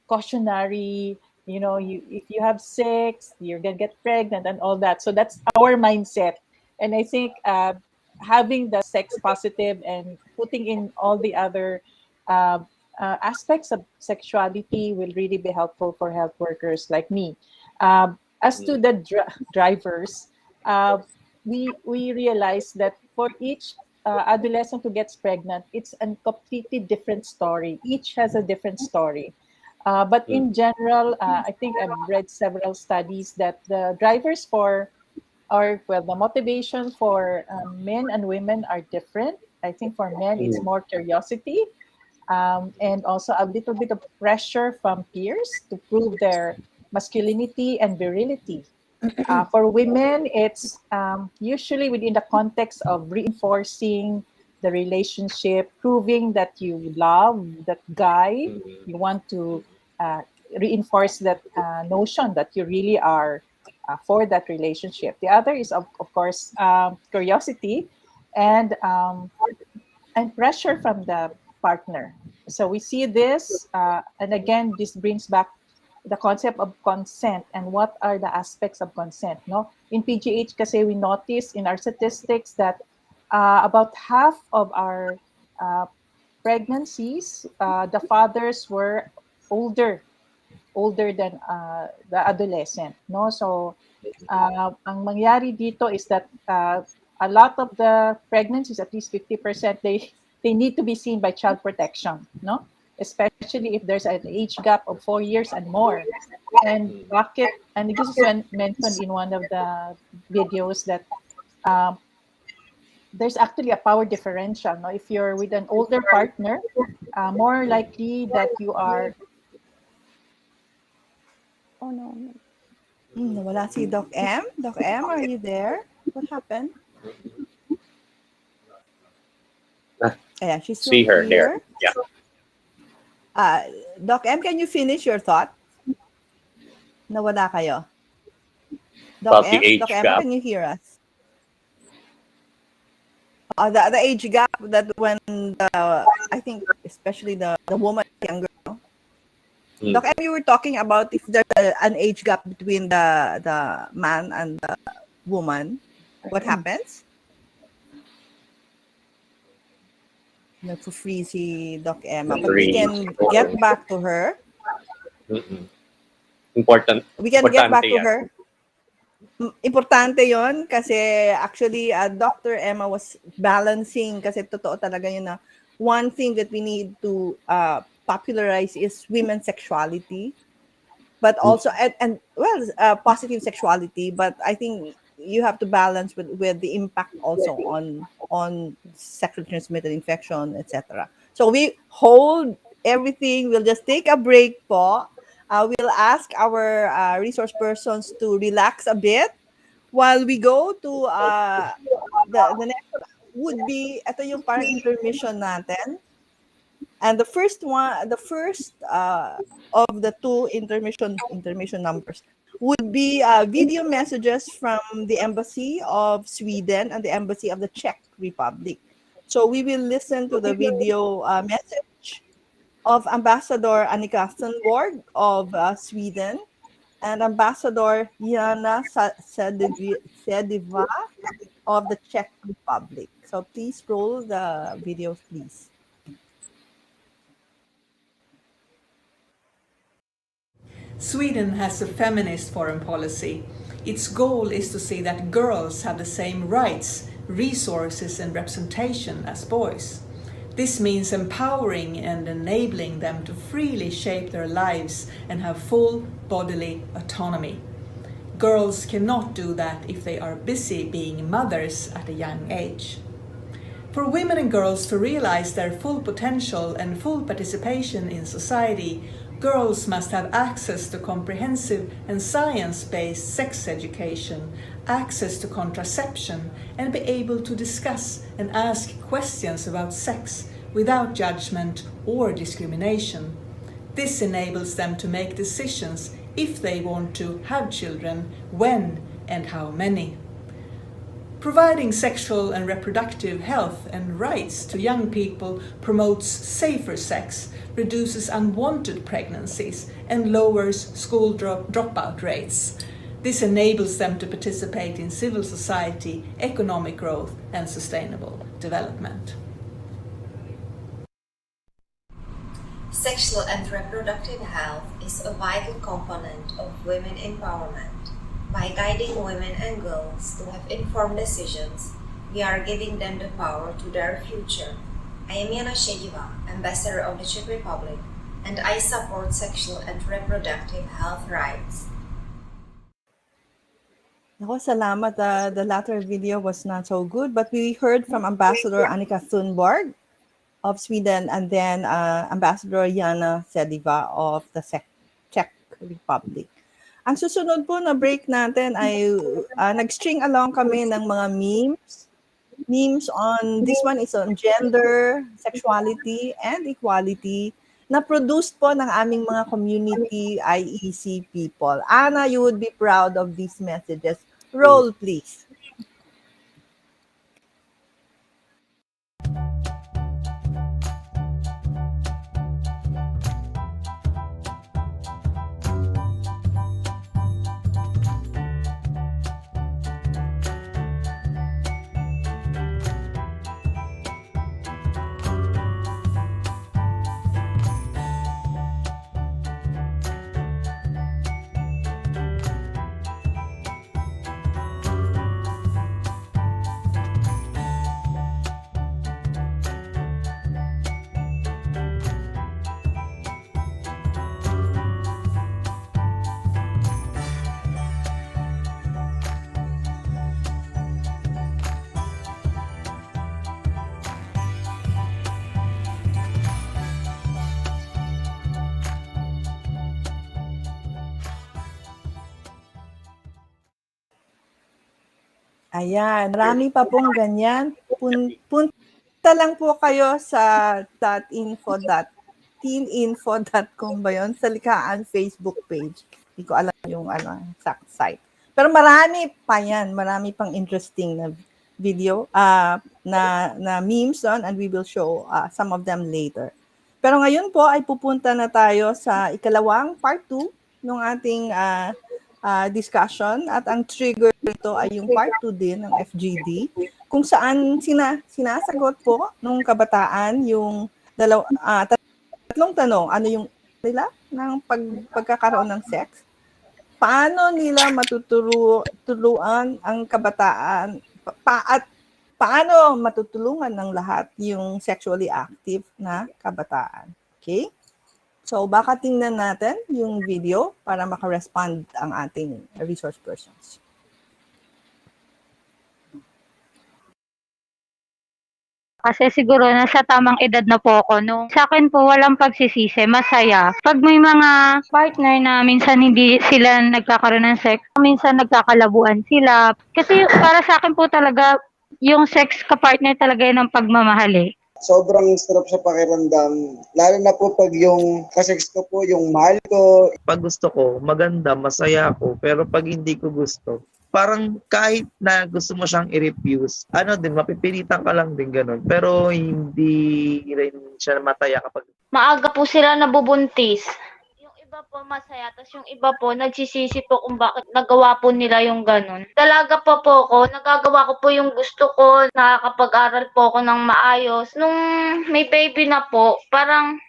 cautionary, if you have sex, you're gonna get pregnant and all that. So that's our mindset. And I think having the sex positive and putting in all the other uh, aspects of sexuality will really be helpful for health workers like me. As to the drivers, we realize that for each adolescent who gets pregnant, it's a completely different story. Each has a different story. But in general, I think I've read several studies that the drivers the motivation for men and women are different. I think for men, it's more curiosity and also a little bit of pressure from peers to prove their masculinity and virility. For women, it's usually within the context of reinforcing the relationship, proving that you love that guy. You want to uh, reinforce that notion that you really are for that relationship. The other is, of course, curiosity and pressure from the partner. So we see this, and again, this brings back the concept of consent and what are the aspects of consent. No, in PGH, kasi we notice in our statistics that about half of our pregnancies, the fathers were older than the adolescent. No, so ang mangyari dito is that a lot of the pregnancies, at least 50%, they need to be seen by child protection, no? Especially if there's an age gap of 4 years and more. And this is mentioned in one of the videos that there's actually a power differential. No? If you're with an older partner, more likely that you are. Oh no. Nawala si Doc M. Doc M, are you there? What happened? Yeah, she's still See her here. there. Yeah. Doc M, can you finish your thought? Nawala kayo. Doc About the M, age Doc M, gap. can you hear us? The age gap that when I think especially the woman is younger. Doc M, you were talking about if there's an age gap between the man and the woman, what happens? Nagpo-free si Doc Emma, but we can get back to her. We can get back to her. Importante yon kasi actually Dr. Emma was balancing kasi totoo talaga yun na one thing that we need to popularize is women's sexuality, but also positive sexuality, but I think you have to balance with the impact also on sexually transmitted infection, etc. So we hold everything. We'll just take a break po. We'll ask our resource persons to relax a bit while we go to the next would be ito yung parang intermission natin. And the first of the two intermission numbers would be video messages from the Embassy of Sweden and the Embassy of the Czech Republic. So we will listen to the video message of Ambassador Annika Stenborg of Sweden and Ambassador Jana Sedeva of the Czech Republic. So please roll the videos, please. Sweden has a feminist foreign policy. Its goal is to see that girls have the same rights, resources and representation as boys. This means empowering and enabling them to freely shape their lives and have full bodily autonomy. Girls cannot do that if they are busy being mothers at a young age. For women and girls to realize their full potential and full participation in society, girls must have access to comprehensive and science-based sex education, access to contraception, and be able to discuss and ask questions about sex without judgment or discrimination. This enables them to make decisions if they want to have children, when and how many. Providing sexual and reproductive health and rights to young people promotes safer sex, reduces unwanted pregnancies, and lowers school dropout rates. This enables them to participate in civil society, economic growth, and sustainable development. Sexual and reproductive health is a vital component of women empowerment. By guiding women and girls to have informed decisions, we are giving them the power to their future. I am Yana Shejiva, Ambassador of the Czech Republic, and I support sexual and reproductive health rights. Ako, salamat. The latter video was not so good, but we heard from Ambassador Annika Thunborg of Sweden and then Ambassador Yana Sediva of the Czech Republic. Ang susunod po na break natin ay nag-string along kami ng mga memes on, this one is on gender, sexuality, and equality na produced po ng aming mga community IEC people. Ana, you would be proud of these messages. Roll, please. Ayan, marami pa pong ganyan. Punta lang po kayo sa teeninfo.com ba yun? Sa Likaan Facebook page. Hindi ko alam yung exact site. Pero marami pa yan. Marami pang interesting na video, na memes on, and we will show some of them later. Pero ngayon po ay pupunta na tayo sa ikalawang part 2 ng ating discussion, at ang trigger nito ay yung part 2 din ng FGD, kung saan sinasagot po nung kabataan yung tatlong tanong. Ano yung nila ng pagkakaroon ng sex? Paano nila matutuluan ang kabataan? At paano matutulungan ng lahat yung sexually active na kabataan? Okay? So, baka tingnan natin yung video para maka-respond ang ating resource persons. Kasi siguro nasa tamang edad na po ako. No? Sa akin po, walang pagsisisi, masaya. Pag may mga partner na minsan hindi sila nagkakaroon ng sex, minsan nagkakalabuan sila. Kasi para sa akin po talaga, yung sex ka-partner talaga yun ang pagmamahal eh. Sobrang sarap sa pakiramdam. Lalo na po pag yung kasex ko po, yung mahal ko. Pag gusto ko, maganda, masaya ako. Pero pag hindi ko gusto, parang kahit na gusto mo siyang i-refuse, mapipilitan ka lang din ganun. Pero hindi rin siya mataya kapag... Maaga po sila nabubuntis. Iba po masaya, tapos yung iba po nagsisisi po kung bakit nagawa po nila yung ganun. Dalaga pa po ako, nagagawa ko po yung gusto ko, nakakapag-aral po ako ng maayos. Nung may baby na po, parang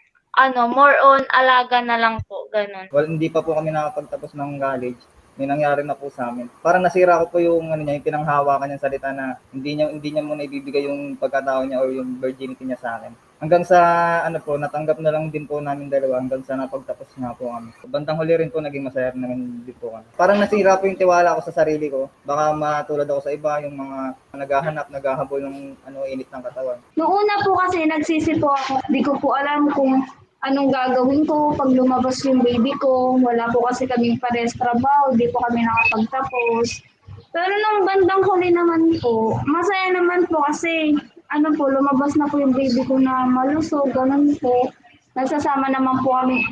more on alaga na lang po, ganun. Well, hindi pa po kami nakapagtapos ng college. May nangyari na po sa amin. Parang nasira ko po yung yung pinanghawakan niyang salita na hindi niya muna ibibigay yung pagkatao niya or yung virginity niya sa akin. Hanggang sa natanggap na lang din po namin dalawa hanggang sa napagtapos nga po kami. Bandang huli rin po naging masaya naman din po kami. Parang nasira po yung tiwala ko sa sarili ko. Baka matulad ako sa iba, yung mga naghahabol ng init ng katawan. Noong una po kasi nagsisi po ako. Di ko po alam kung anong gagawin ko pag lumabas yung baby ko. Wala po kasi kaming pares trabaho, di po kami nakapagtapos. Pero nung bandang huli naman po, masaya naman po kasi lumabas na po yung baby ko na malusog, ganun po. nagsasama naman po kami,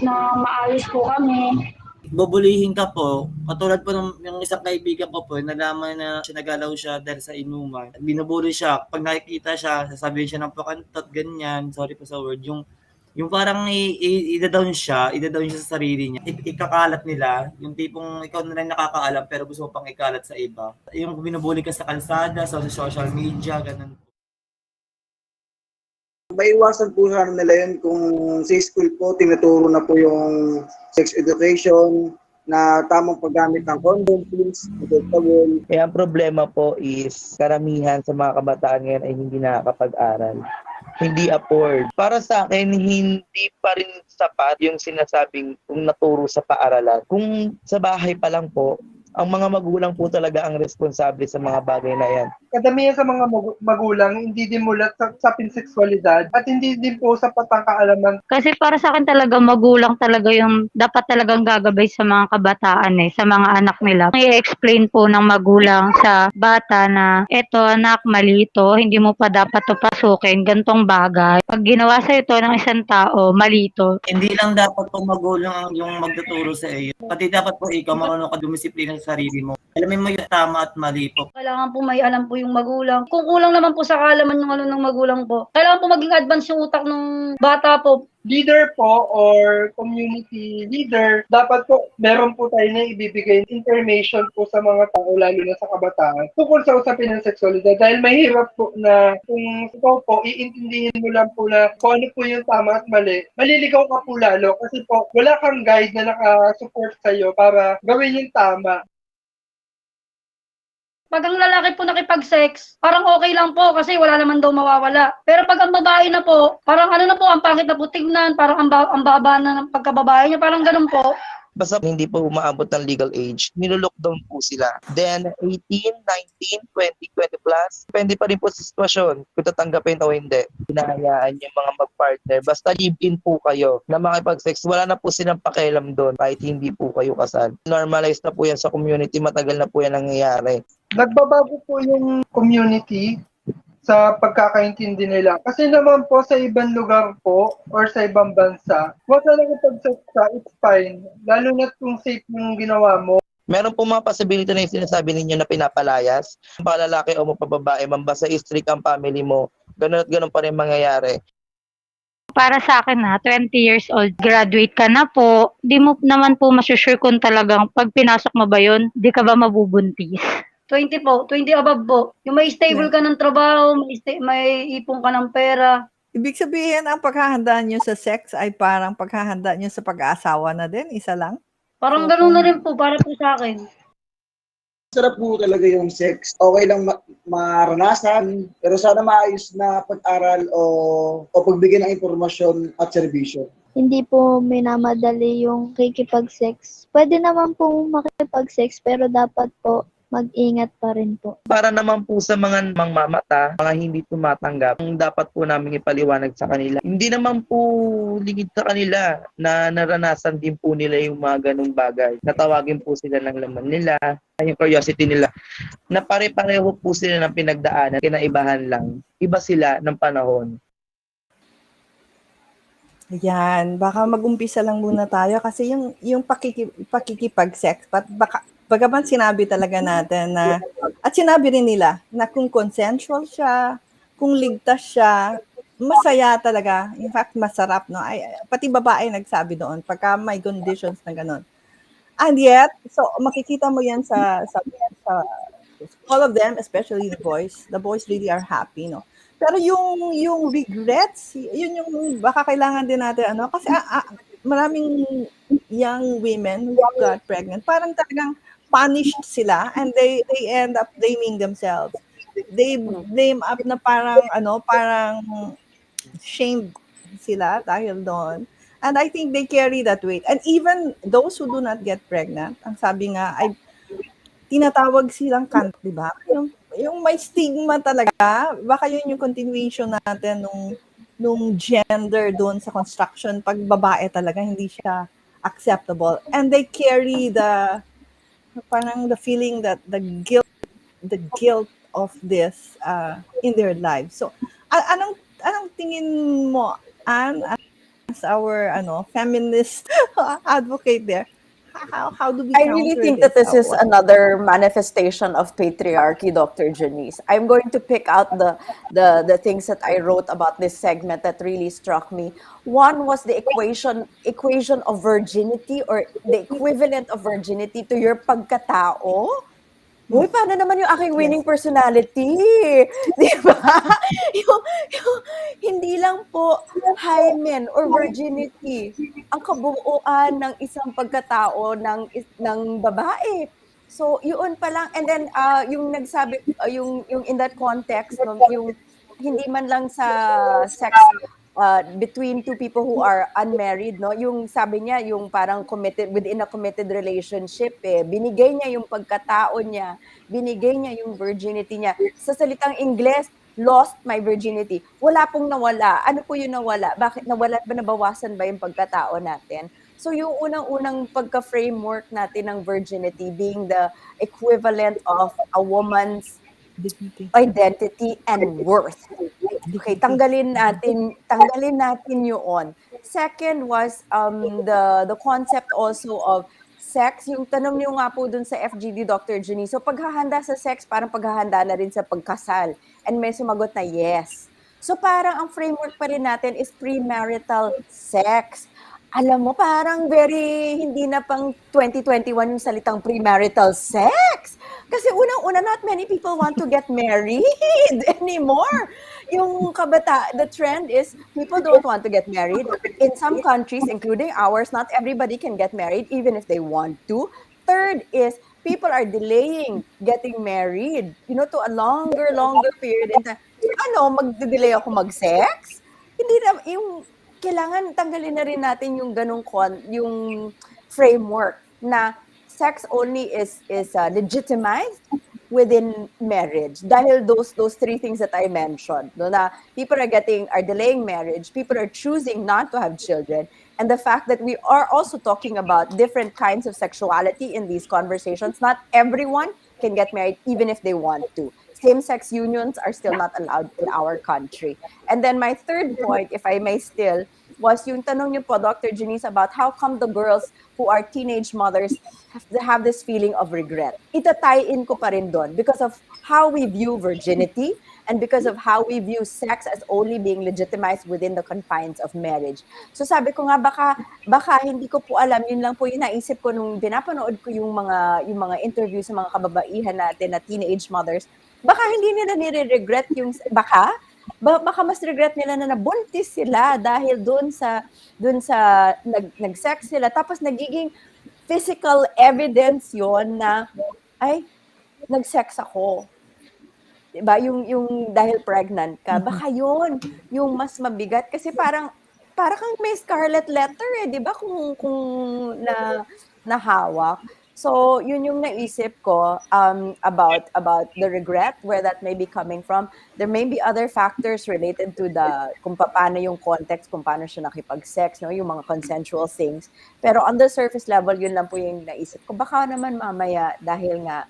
na maayos po kami. Bubulihin ka po, katulad po ng yung isang kaibigan ko po, nalaman na sinagalaw siya dahil sa inuman. Binubuli siya, pag nakikita siya, sasabihin siya ng pakantot, ganyan, sorry po sa word, yung parang ida-down siya sa sarili niya. Ikakalat nila, yung tipong ikaw na lang nakakaalam pero gusto mo pang ikalat sa iba. Yung binubuli ka sa kalsada, sa social media, ganun. Maiwasan po sana nila yun kung sa school po, tinuturo na po yung sex education, na tamang paggamit ng condom, please, towel. Kaya ang problema po is karamihan sa mga kabataan ngayon ay hindi nakakapag-aral. Hindi afford. Para sa akin, hindi pa rin sapat yung sinasabing kung naturo sa paaralan. Kung sa bahay pa lang po, ang mga magulang po talaga ang responsable sa mga bagay na yan. Kadamihan sa mga magulang hindi din mulat sa pinseksualidad at hindi din po sa patangkaalaman. Kasi para sa akin talaga magulang talaga yung dapat talagang gagabay sa mga kabataan sa mga anak nila. I-explain po ng magulang sa bata na eto anak, mali ito, hindi mo pa dapat to pasukin, gantong bagay. Pag ginawa sa ito ng isang tao, mali ito. Hindi lang dapat po magulang yung magtuturo sa iyo. Pati dapat po ikaw marunong ka dumisiplina sa sarili mo. Alamin mo yung tama at mali po. Kailangan po may alam po yung magulang. Kung kulang naman po sa kaalaman yung ng magulang po, kailangan po maging advance yung utak ng bata po. Leader po or community leader, dapat po meron po tayo na ibibigay information po sa mga tao, lalo na sa kabataan, tungkol sa usapin ng sexualidad. Dahil mahirap po na kung ikaw po, iintindihin mo lang po na kung ano po yung tama at mali, maliligaw ka po lalo kasi po wala kang guide na nakasupport sa'yo para gawin yung tama. Pag ang lalaki po nakipag-sex, parang okay lang po kasi wala naman daw mawawala. Pero pag ang babae na po, parang na po, ang pangit na po tignan, parang ang baba na ng pagkababae niya, parang ganun po. Basta hindi pa umaabot ng legal age, nilolockdown po sila. Then 18, 19, 20, 20 plus, depende pa rin po sa sitwasyon kung tatanggapin o hindi. Hinahayaan yung mga mag-partner. Basta live-in po kayo na makipag-sex, wala na po silang pakialam doon kahit hindi po kayo kasal. Normalize na po yan sa community, matagal na po yan nangyayari. Nagbabago po yung community sa pagkakaintindi nila. Kasi naman po sa ibang lugar po or sa ibang bansa, huwag na nakipag-sex ka, it's fine. Lalo na kung safe yung ginawa mo. Meron po mga possibility na yung sinasabi ninyo na pinapalayas. Palalaki o mapababae, mambasa strict ang family mo. Ganun at ganun pa rin mangyayari. Para sa akin 20 years old, graduate ka na po, di mo naman po masusure kung talagang pag pinasok mo ba yun, di ka ba mabubuntis. 20 po, 20 above po. Yung may stable ka ng trabaho, may ipon ka ng pera. Ibig sabihin, ang paghahanda nyo sa sex ay parang paghahanda nyo sa pag-aasawa na din, isa lang? Parang ganun na rin po, para po sa akin. Sarap po talaga yung sex. Okay lang maranasan, pero sana maayos na pag-aral o pagbigay ng impormasyon at serbisyo. Hindi po minamadali yung kikipag-sex. Pwede naman po makipag-sex pero dapat po mag-ingat pa rin po. Para naman po sa mga mangmamata, mga hindi tumatanggap, ang dapat po namin ipaliwanag sa kanila. Hindi naman po lingid sa kanila na naranasan din po nila yung mga ganung bagay. Natawagin po sila ng laman nila, yung curiosity nila. Na pare-pareho po sila ng pinagdaanan, kinaibahan lang. Iba sila ng panahon. Ayan, baka mag-umpisa lang muna tayo kasi yung pakikipag-sex, bagaman sinabi talaga natin na, at sinabi rin nila na kung consensual siya, kung ligtas siya, masaya talaga. In fact, masarap, no? Pati babae nagsabi doon, pagka may conditions na gano'n. And yet, so makikita mo yan sa all of them, especially the boys really are happy, no? Pero yung regrets, yun yung baka kailangan din natin, kasi maraming young women who got pregnant, parang talagang punished sila and they end up blaming themselves. They blame up na parang shamed sila dahil doon. And I think they carry that weight. And even those who do not get pregnant, ang sabi nga ay tinatawag silang di ba? Yung may stigma talaga, baka yun yung continuation natin nung gender doon sa construction, pag babae talaga hindi siya acceptable. And they carry the feeling that the guilt of this in their lives. So anong tingin mo, Anne? as our feminist advocate there, how do we I really counter think this? that this is another manifestation of patriarchy, Dr. Janice. I'm going to pick out the things that I wrote about this segment that really struck me. One was the equation of virginity, or the equivalent of virginity to your pagkatao. Uy, paano naman yung aking winning personality? Di ba? Yung hindi lang po hymen or virginity ang kabuuan ng isang pagkatao ng babae. So, yun pa lang. And then, yung nagsabi, yung in that context, no, yung hindi man lang sa sex between two people who are unmarried, no? Yung sabi niya, yung parang committed, within a committed relationship, binigay niya yung pagkatao niya, binigay niya yung virginity niya. Sa salitang Ingles, lost my virginity. Wala pong nawala. Ano po yung nawala? Bakit nawala ba, nabawasan ba yung pagkatao natin? So yung unang-unang pagka-framework natin ng virginity being the equivalent of a woman's identity and worth. Okay, tanggalin natin yun. Second was the concept also of sex. Yung tanong niyo nga po dun sa FGD, Dr. Jenny. So paghahanda sa sex, parang paghahanda na rin sa pagkasal. And may sumagot na yes. So parang ang framework pa rin natin is premarital sex. Alam mo, parang very hindi na pang 2021 yung salitang premarital sex. Kasi unang-una, not many people want to get married anymore. Yung the trend is people don't want to get married. In some countries, including ours, not everybody can get married even if they want to. Third is people are delaying getting married, to a longer period in time. So magde-delay ako mag-sex? Hindi na, kailangan tanggalin na rin natin yung yung framework na sex only is legitimized within marriage. Dahil those three things that I mentioned, no, na people are delaying marriage, people are choosing not to have children, and the fact that we are also talking about different kinds of sexuality in these conversations. Not everyone can get married even if they want to. Same-sex unions are still not allowed in our country. And then my third point, if I may still, was yung tanong niyo po, Dr. Janice, about how come the girls who are teenage mothers have this feeling of regret. Itatie-in ko pa rin doon because of how we view virginity and because of how we view sex as only being legitimized within the confines of marriage. So sabi ko nga, baka hindi ko po alam, yun lang po yung naisip ko nung pinapanood ko yung mga interview sa mga kababaihan natin na teenage mothers. Baka hindi nila nire-regret baka mas regret nila na nabuntis sila dahil doon sa nag-sex sila, tapos nagiging physical evidence yon na ay nag-sex ako. Diba? Yung dahil pregnant ka, baka yun yung mas mabigat kasi parang kang may scarlet letter di ba, kung nahawak. So, yun yung naisip ko about the regret, where that may be coming from. There may be other factors related to kung paano yung context, kung paano siya nakipag-sex, no? Yung mga consensual things. Pero on the surface level, yun lang po yung naisip ko. Baka naman mamaya, dahil nga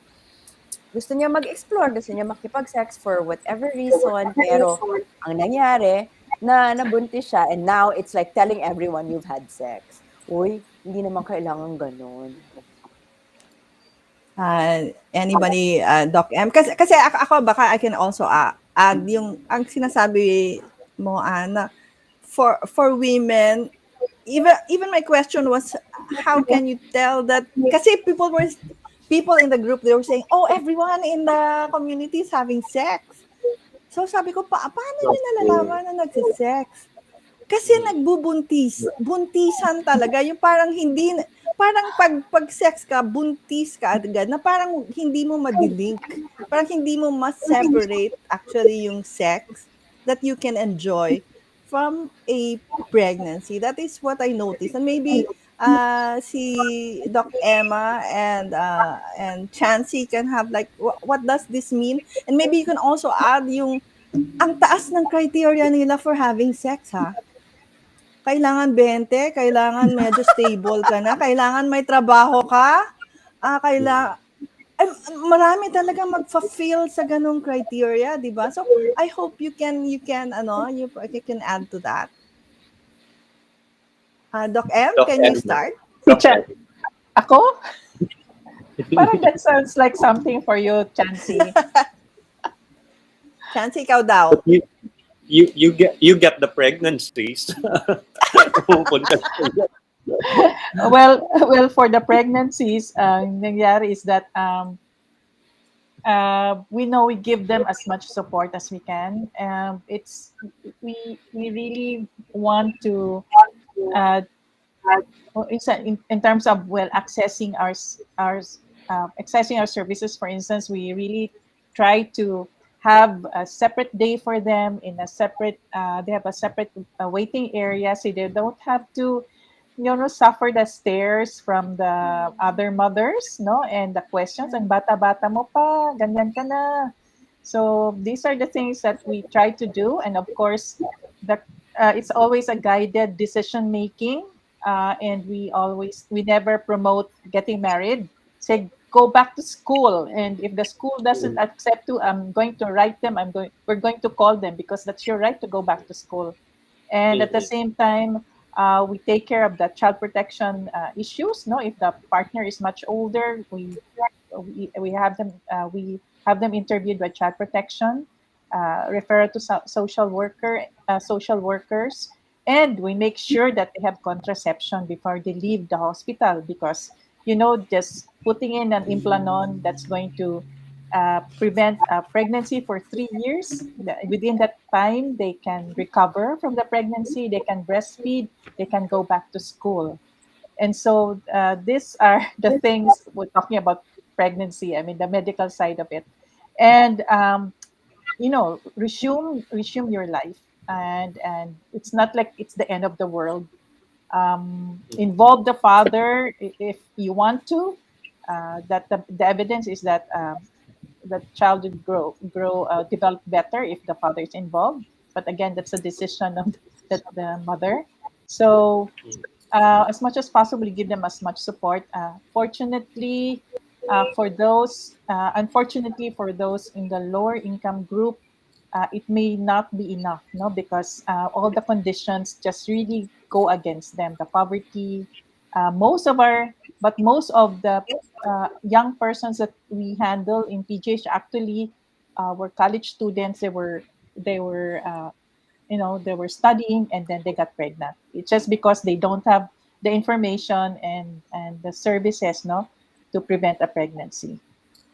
gusto niya mag-explore, gusto niya makipag-sex for whatever reason, pero ang nangyari, nabuntis siya, and now it's like telling everyone you've had sex. Uy, hindi naman kailangan ganun. Anybody, Doc M? Kasi ako, baka I can also add yung ang sinasabi mo, Ana, for women, even my question was, how can you tell that? Kasi people in the group, they were saying, oh, everyone in the community is having sex. So sabi ko, paano nyo nalalaman na nagsisex? Kasi buntisan talaga, yung parang pag sex ka, buntis ka agad, na parang hindi mo madilink, parang hindi mo ma-separate actually yung sex that you can enjoy from a pregnancy. That is what I noticed. And maybe si Doc Emma and Chansey can have like, what does this mean? And maybe you can also add yung ang taas ng criteria nila for having sex, ha? Kailangan 20, kailangan medyo stable ka na, kailangan may trabaho ka, marami talaga mag-fulfill sa ganung criteria, di ba? So I hope you can add to that. Doc M, Doc can you M. start? Doc Chan- M. Ako? Parang that sounds like something for you, Chansey. Chansey, ikaw daw. But you get the pregnancies. Pupunta sila. Well, for the pregnancies, nangyari is that we know we give them as much support as we can. We really want to uh, in terms of accessing accessing our services. For instance, we really try to have a separate day for them in a separate. They have a separate waiting area, so they don't have to suffer the stares from the other mothers, no? And the questions, ang bata-bata mo pa, ganyan ka na. So these are the things that we try to do. And of course, it's always a guided decision making. And we never promote getting married. Say, go back to school. And if the school doesn't accept you, I'm going to write them. We're going to call them because that's your right to go back to school. And at the same time, we take care of the child protection issues. No, if the partner is much older, we have them interviewed by child protection, refer to social workers, and we make sure that they have contraception before they leave the hospital, because just putting in an implanon that's going to prevent pregnancy for 3 years. Within that time, they can recover from the pregnancy, they can breastfeed, they can go back to school. And so these are the things we're talking about pregnancy. I mean, the medical side of it, and resume your life, and it's not like it's the end of the world. Involve the father if you want to. That the evidence is that the child would develop better if the father is involved. But again, that's a decision of the mother. So as much as possible, give them as much support. Unfortunately, for those in the lower income group, it may not be enough, no, because all the conditions just really go against them. The poverty, most of the young persons that we handle in PGH actually were college students. They were studying, and then they got pregnant. It's just because they don't have the information and the services, no, to prevent a pregnancy.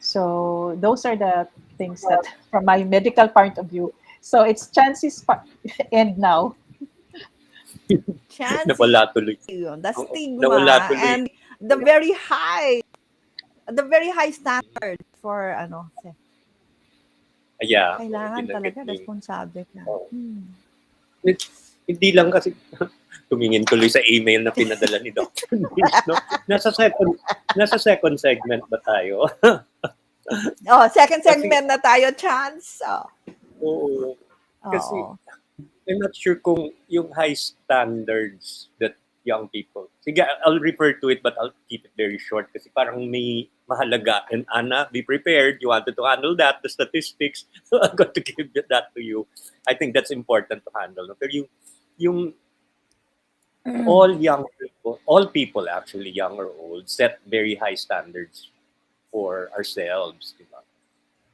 So those are the things that, from my medical point of view. So it's chances end now. Nawala tuloy. The Nawala stigma tuloy. and the very high standard for Yeah. kailangan Binanggit talaga mo yung- responsable ka. Hindi lang kasi tumingin tuloy sa email na pinadala ni Dr. Nish, no? Nasa second segment ba tayo? Second segment na tayo, Chance. Oo. Kasi Oo. I'm not sure kung yung high standards that young people. Sige, I'll refer to it but I'll keep it very short kasi parang may mahalaga. And Anna, be prepared. You wanted to handle that, the statistics. So I'm going to give that to you. I think that's important to handle. No? Pero yung all young people, all people actually, young or old, set very high standards for ourselves. Diba?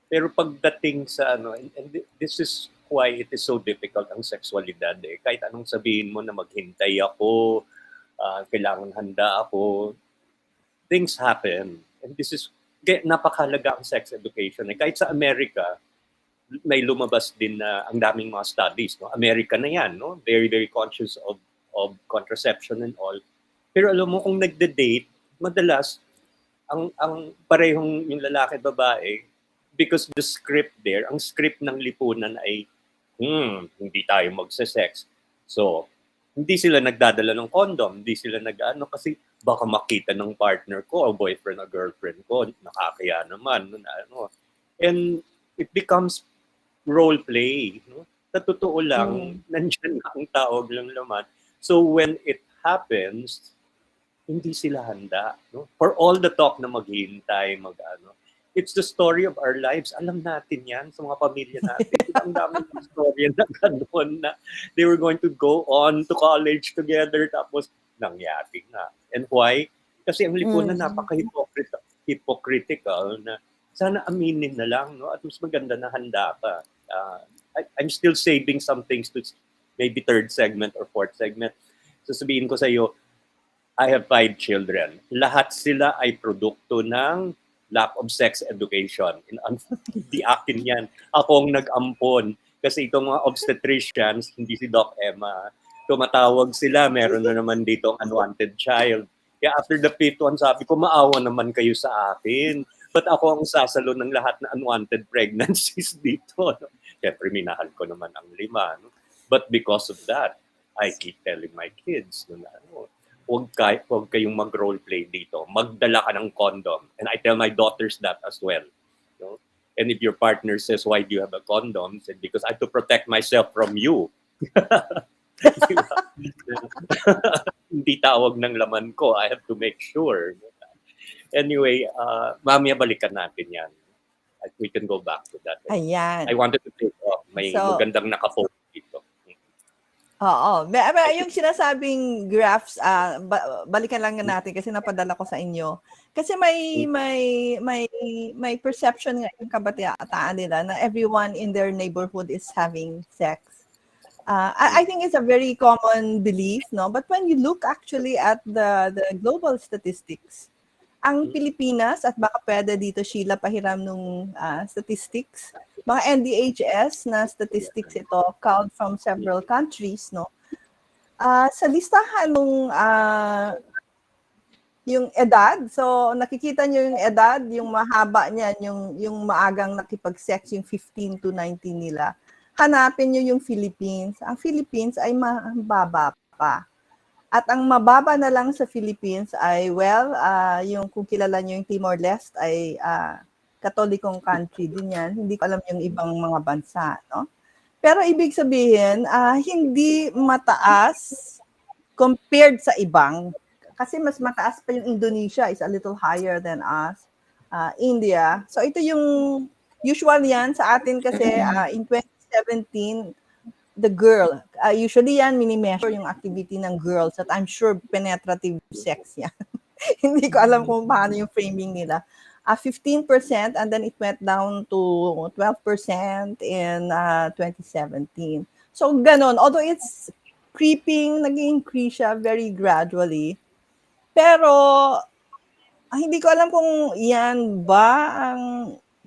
Pero pagdating sa and this is why it is so difficult ang sexualidad. Kahit anong sabihin mo na maghintay ako, kailangan handa ako, things happen. And this is, napakahalaga ang sex education. Kahit sa Amerika, may lumabas din na ang daming mga studies. No? America na yan, no? Very, very conscious of contraception and all. Pero alam mo, kung nagde-date, madalas, ang parehong yung lalaki babae, because the script there, ang script ng lipunan ay, hindi tayo magse-sex. So, hindi sila nagdadala ng condom, hindi sila kasi baka makita ng partner ko, o boyfriend o girlfriend ko, nakakaya naman. And it becomes role play. No? Sa totoo lang, nandiyan na ang tawag lang laman. So when it happens, hindi sila handa. No? For all the talk na maghihintay, it's the story of our lives. Alam natin yan sa mga pamilya natin. Ang daming story na gano'n na they were going to go on to college together, tapos nangyari nga. And why? Kasi ang lipunan Mm. napaka-hypocritical na sana aminin na lang, no? At mas maganda na handa ka. I'm still saving some things to maybe third segment or fourth segment. Sasabihin ko sa iyo, I have 5 children. Lahat sila ay produkto ng lack of sex education. Hindi akin yan. Ako ang nag-ampon. Kasi itong mga obstetricians, hindi si Doc Emma, tumatawag sila, meron na naman dito ang unwanted child. Kaya after the 5th one, sabi ko, maawa naman kayo sa akin. But ako ang sasalo ng lahat na unwanted pregnancies dito. Siyempre, minahal ko naman ang 5. No? But because of that, I keep telling my kids, huwag kayong mag-roleplay dito. Magdala ka ng condom. And I tell my daughters that as well. No? And if your partner says, why do you have a condom? I said, because I have to protect myself from you. Hindi tawag ng laman ko. I have to make sure. Anyway, mamaya balikan natin yan. We can go back to that. Ayan. I wanted to say, may magandang nakapost dito. Oo. Yung sinasabing graphs, balikan lang natin kasi napadala ko sa inyo. Kasi may perception nga yung kabataan nila na everyone in their neighborhood is having sex. I think it's a very common belief, no? But when you look actually at the global statistics, ang Pilipinas, at baka pwede dito Sheila pahiram nung statistics, mga NDHS na statistics ito, count from several countries, no? Sa listahan nung yung edad, so nakikita nyo yung edad, yung mahaba niyan, yung maagang nakipag-sex, yung 15 to 19 nila. Hanapin nyo yung Philippines. Ang Philippines ay mababa pa. At ang mababa na lang sa Philippines ay, yung kung kilala nyo yung Timor-Leste ay katolikong country din yan. Hindi ko alam yung ibang mga bansa, no? Pero ibig sabihin, hindi mataas compared sa ibang. Kasi mas mataas pa yung Indonesia, is a little higher than us. India. So ito yung usual yan sa atin kasi in 2017, the girl, usually yan, mini-measure yung activity ng girls at I'm sure penetrative sex yan. Hindi ko alam kung paano yung framing nila. 15% and then it went down to 12% in 2017. So ganon, although it's creeping, nag-increase siya very gradually. Pero hindi ko alam kung yan ba ang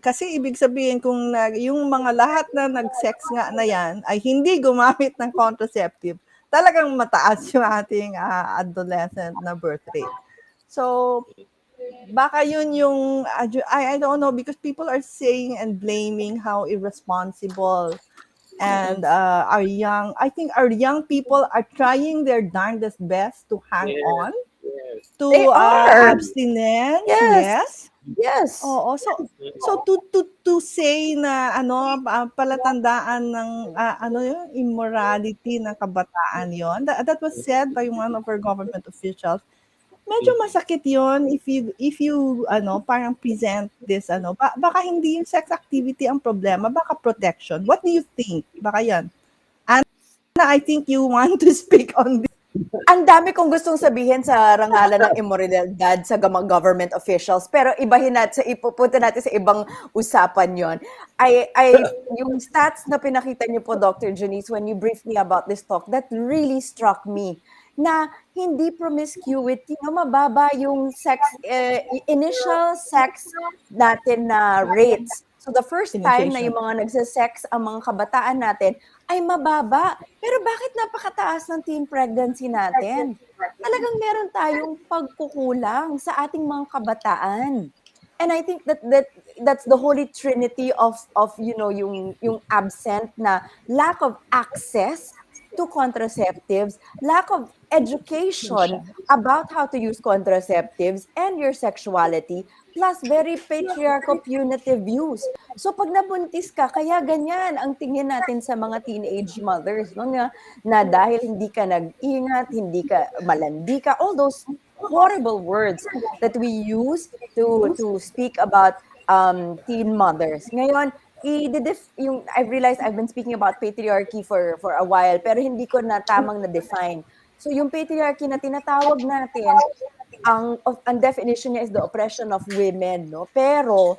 kasi ibig sabihin kung yung mga lahat na nag-sex nga na yan ay hindi gumamit ng contraceptive, talagang mataas yung ating adolescent na birth rate. So, baka yun yung, I don't know, because people are saying and blaming how irresponsible and I think our young people are trying their darndest best to hang on to abstinence. Yes. Oo, so to say na palatandaan ng yung immorality ng kabataan yon. That was said by one of our government officials. Medyo masakit yon if you parang present this baka hindi yung sex activity ang problema, baka protection. What do you think? Baka yan. Anna, I think you want to speak on this. Ang dami kong gustong sabihin sa rangalan ng immoralidad sa government officials, pero ibahin natin, ipupunta natin sa ibang usapan yon. Yung stats na pinakita niyo po, Dr. Janice, when you briefed me about this talk, that really struck me na hindi promiscuity, mababa yung initial sex natin na rates. So the first time na yung mga nagsisex ang mga kabataan natin ay mababa. Pero bakit napakataas ng teen pregnancy natin? Talagang meron tayong pagkukulang sa ating mga kabataan. And I think that's the holy trinity of yung absent na lack of access to contraceptives, lack of education about how to use contraceptives and your sexuality, plus very patriarchal punitive views. So pag nabuntis ka, kaya ganyan ang tingin natin sa mga teenage mothers, no? Na dahil hindi ka nag-ingat, hindi ka malandi ka, all those horrible words that we use to speak about teen mothers. Ngayon, I realized I've been speaking about patriarchy for a while, pero hindi ko na tamang na-define. So yung patriarchy na tinatawag natin, ang definition niya is the oppression of women, no? Pero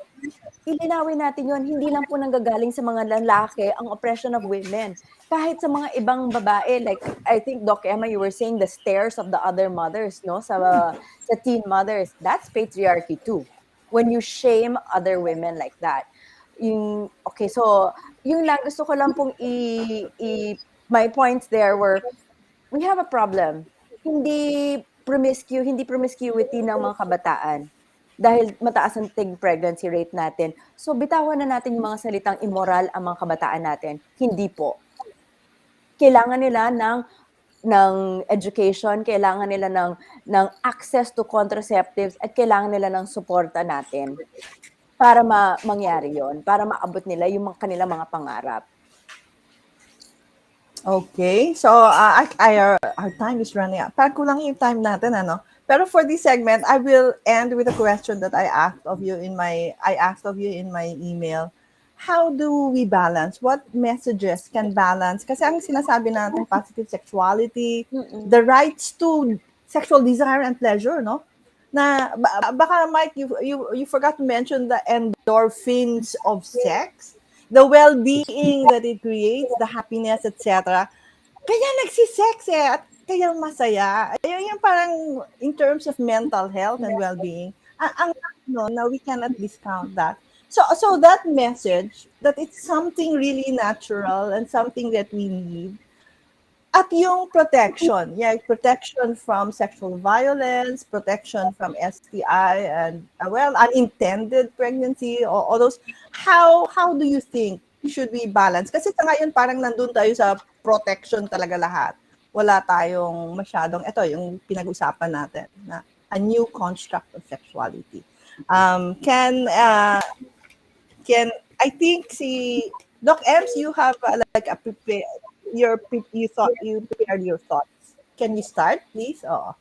ilinawin natin yon, hindi lang po nanggagaling sa mga lalaki ang oppression of women. Kahit sa mga ibang babae, like I think Doc Emma, you were saying the stares of the other mothers, no? Sa teen mothers, that's patriarchy too. When you shame other women like that. Okay, so yung lang gusto ko lang pong my points there were, we have a problem. Hindi promiscuity ng mga kabataan dahil mataas ang teen pregnancy rate natin. So bitawan na natin yung mga salitang immoral ang mga kabataan natin. Hindi po. Kailangan nila ng education, kailangan nila ng access to contraceptives, at kailangan nila ng suporta natin para mangyari yon, para maabot nila yung kanilang mga pangarap. Okay, so our time is running out. Parang kulang yung time natin, ano? Pero for this segment, I will end with a question that I asked of you in my email. How do we balance? What messages can balance? Kasi ang sinasabi natin, positive sexuality, the rights to sexual desire and pleasure, no? Na baka Mike, you forgot to mention the endorphins of sex, the well-being that it creates, the happiness, etc. Kaya nagsisex at kaya masaya. Ayun yung parang in terms of mental health and well-being, no, we cannot discount that. So that message that it's something really natural and something that we need. At yung protection, protection from sexual violence, protection from STI and unintended pregnancy, all those. How do you think should we balance? Kasi sa ngayon parang nandun tayo sa protection talaga lahat. Wala tayong masyadong, ito yung pinag-usapan natin na a new construct of sexuality. Can I think Doc Ems, you have like a you prepared your thoughts. Can you start, please? Oh.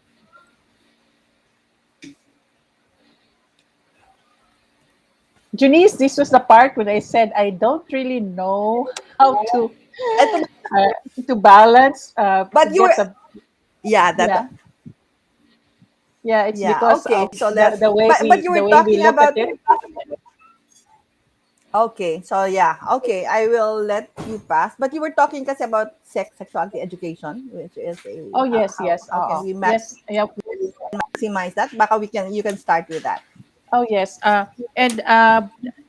Junice, this was the part when I said I don't really know how to balance. But you were, it's because okay. of So the way but you were talking about it. Okay, so okay, I will let you pass. But you were talking kasi about sexuality education, which is how can we maximize that? Baka you can start with that. Oh yes, and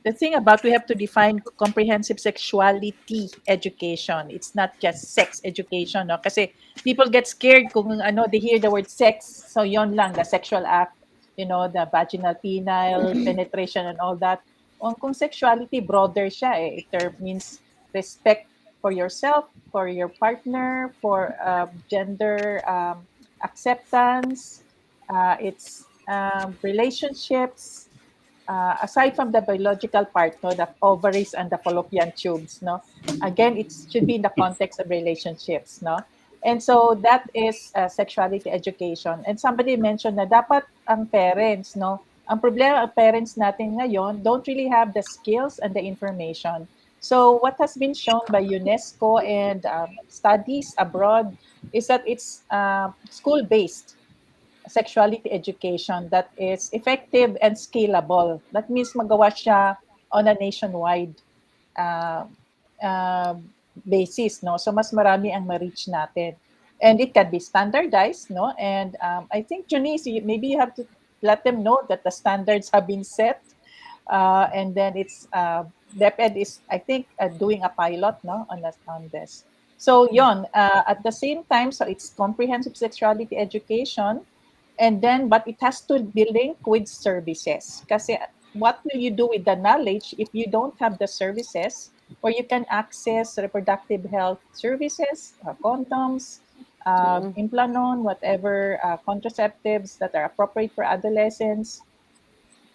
the thing about we have to define comprehensive sexuality education. It's not just sex education, no? Kasi people get scared kung they hear the word sex, so yon lang, the sexual act, the vaginal, penile, penetration and all that. Kung sexuality, broader siya eh. It means respect for yourself, for your partner, for gender acceptance. It's relationships, aside from the biological part, no, the ovaries and the fallopian tubes, no. Again, it should be in the context of relationships, no. And so that is sexuality education. And somebody mentioned na dapat ang parents, no. Ang problema ang parents natin ngayon don't really have the skills and the information. So what has been shown by UNESCO and studies abroad is that it's school-based sexuality education that is effective and scalable. That means magawa siya on a nationwide basis, no? So mas marami ang ma-reach natin. And it can be standardized, no? And I think, Junice, maybe you have to let them know that the standards have been set. And then it's DepEd is, I think, doing a pilot, no, on this. So yon, at the same time, so it's comprehensive sexuality education. And then, but it has to be linked with services. Kasi what will you do with the knowledge if you don't have the services where you can access reproductive health services, condoms, implanon, whatever contraceptives that are appropriate for adolescents?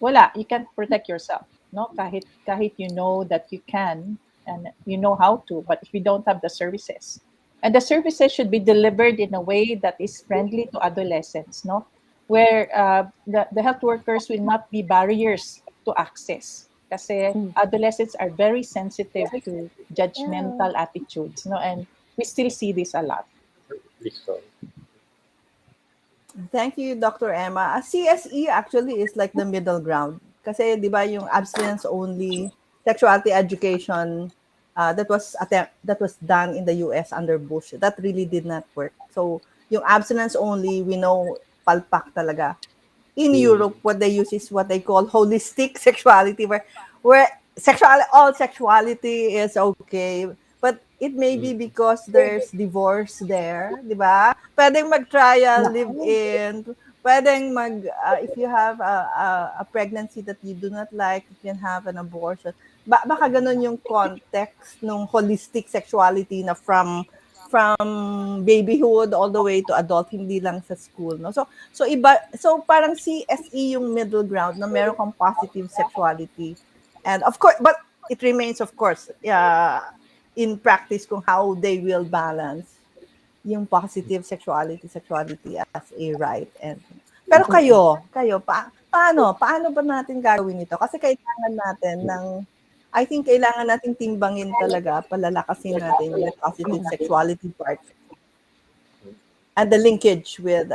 Wala, you can't protect yourself, no? Kahit you know that you can and you know how to, but if you don't have the services. And the services should be delivered in a way that is friendly to adolescents, no? Where the health workers will not be barriers to access. Kasi adolescents are very sensitive to judgmental attitudes, no? And we still see this a lot. Thank you, Dr. Emma. CSE actually is like the middle ground. Kasi, di ba, yung abstinence-only sexuality education that was done in the US under Bush, that really did not work. So, yung abstinence-only, we know, palpak talaga. In Europe, what they use is what they call holistic sexuality, where all sexuality is okay. But it may be because there's divorce there, di ba? Pwedeng mag-trial, live-in, pwedeng if you have a pregnancy that you do not like, you can have an abortion. Baka ganun yung context ng holistic sexuality na from babyhood all the way to adult, hindi lang sa school, no? So parang CSE yung middle ground na meron kang positive sexuality. And of course, but it remains, of course, in practice kung how they will balance yung positive sexuality as a right. And pero kayo paano ba natin gagawin ito? Kasi kailangan natin timbangin talaga, palalakasin natin yung positive sexuality part and the linkage with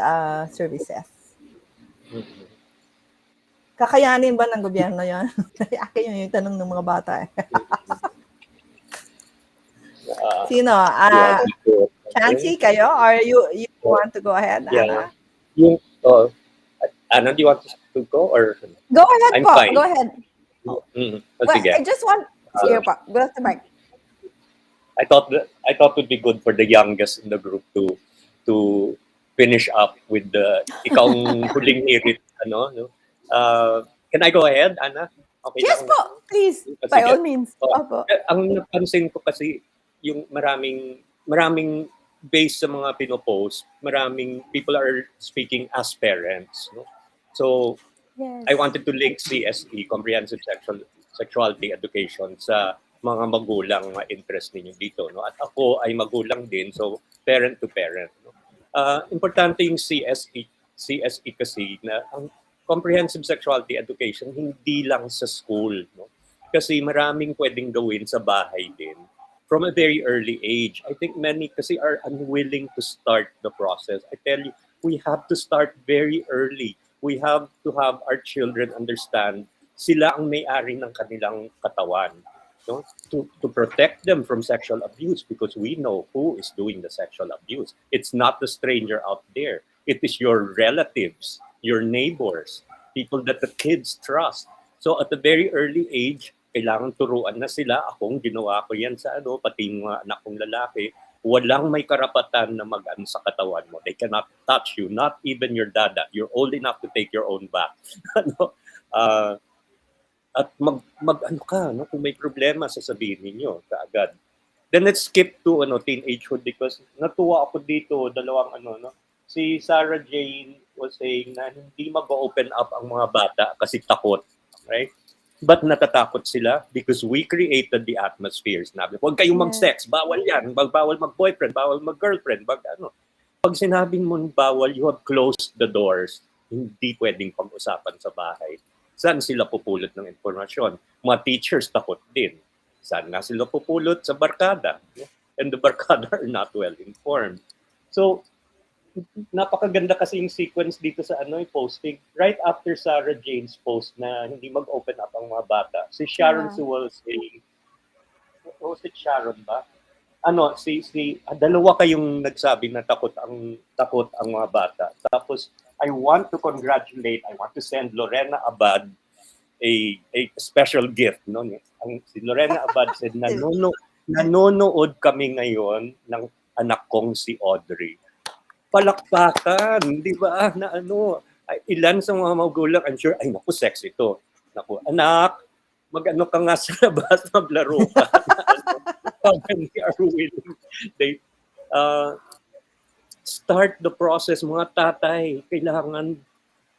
services. Kakayanin ba ng gobyerno yan? Akin yun yung tanong ng mga bata. Sino? Chancey, kayo? Or you want to go ahead, Anna? Anna, do you want to go? Or go ahead I'm po. fine. Go ahead. Sige. I just want... Sige po. Go to Mark. I thought it would be good for the youngest in the group to finish up with the ikang huling hirit, ano, no? Can I go ahead, Anna? Okay. Yes po, please. By all means. Opo. Ang napansin ko kasi yung maraming based sa mga pinopost, maraming people are speaking as parents, no? So yes. I wanted to link CSE, Comprehensive Sexuality Education, sa mga magulang na interest ninyo dito, no? At ako ay magulang din, so parent to parent, no? Importante yung CSE kasi na ang Comprehensive Sexuality Education hindi lang sa school, no? Kasi maraming pwedeng gawin sa bahay din from a very early age. I think many kasi are unwilling to start the process. I tell you, we have to start very early. We have to have our children understand sila ang may-ari ng kanilang katawan, no? To protect them from sexual abuse, because we know who is doing the sexual abuse. It's not the stranger out there. It is your relatives, your neighbors, people that the kids trust. So at a very early age, kailangan turuan na sila. Akong ginawa ko yan sa pati mga anak kong lalaki. Walang may karapatan na mag-ano sa katawan mo. They cannot touch you, not even your dada. You're old enough to take your own bath. At mag-ano ka, no? Kung may problema, sasabihin ninyo kaagad. Then let's skip to teenagehood, because natuwa ako dito, dalawang si Sarah Jane was saying na hindi mag-open up ang mga bata kasi takot, right? But natatakot sila because we created the atmosphere. Sinabi, huwag kayong mag-sex, bawal yan, bawal mag-boyfriend, bawal mag-girlfriend, Pag sinabing mo bawal, you have closed the doors. Hindi pwedeng pag-usapan sa bahay. Saan sila pupulot ng informasyon? Mga teachers takot din. Saan nga sila pupulot? Sa barkada. And the barkada are not well informed. So, napakaganda kasi yung sequence dito sa posting. Right after Sarah Jane's post na hindi mag-open up ang mga bata, si Sharon Sewell saying, was it Sharon ba? Dalawa kayong nagsabi na takot ang mga bata. Tapos, I want to send Lorena Abad a special gift, no? Si Lorena Abad said, nanonood kami ngayon ng anak kong si Audrey. Palakpakan, di ba? Ilan sa mga magulang, I'm sure, naku, sex ito. Naku, anak, mag-ano ka nga sa labas, maglaro ka. When they are willing, they start the process. Mga tatay, kailangan,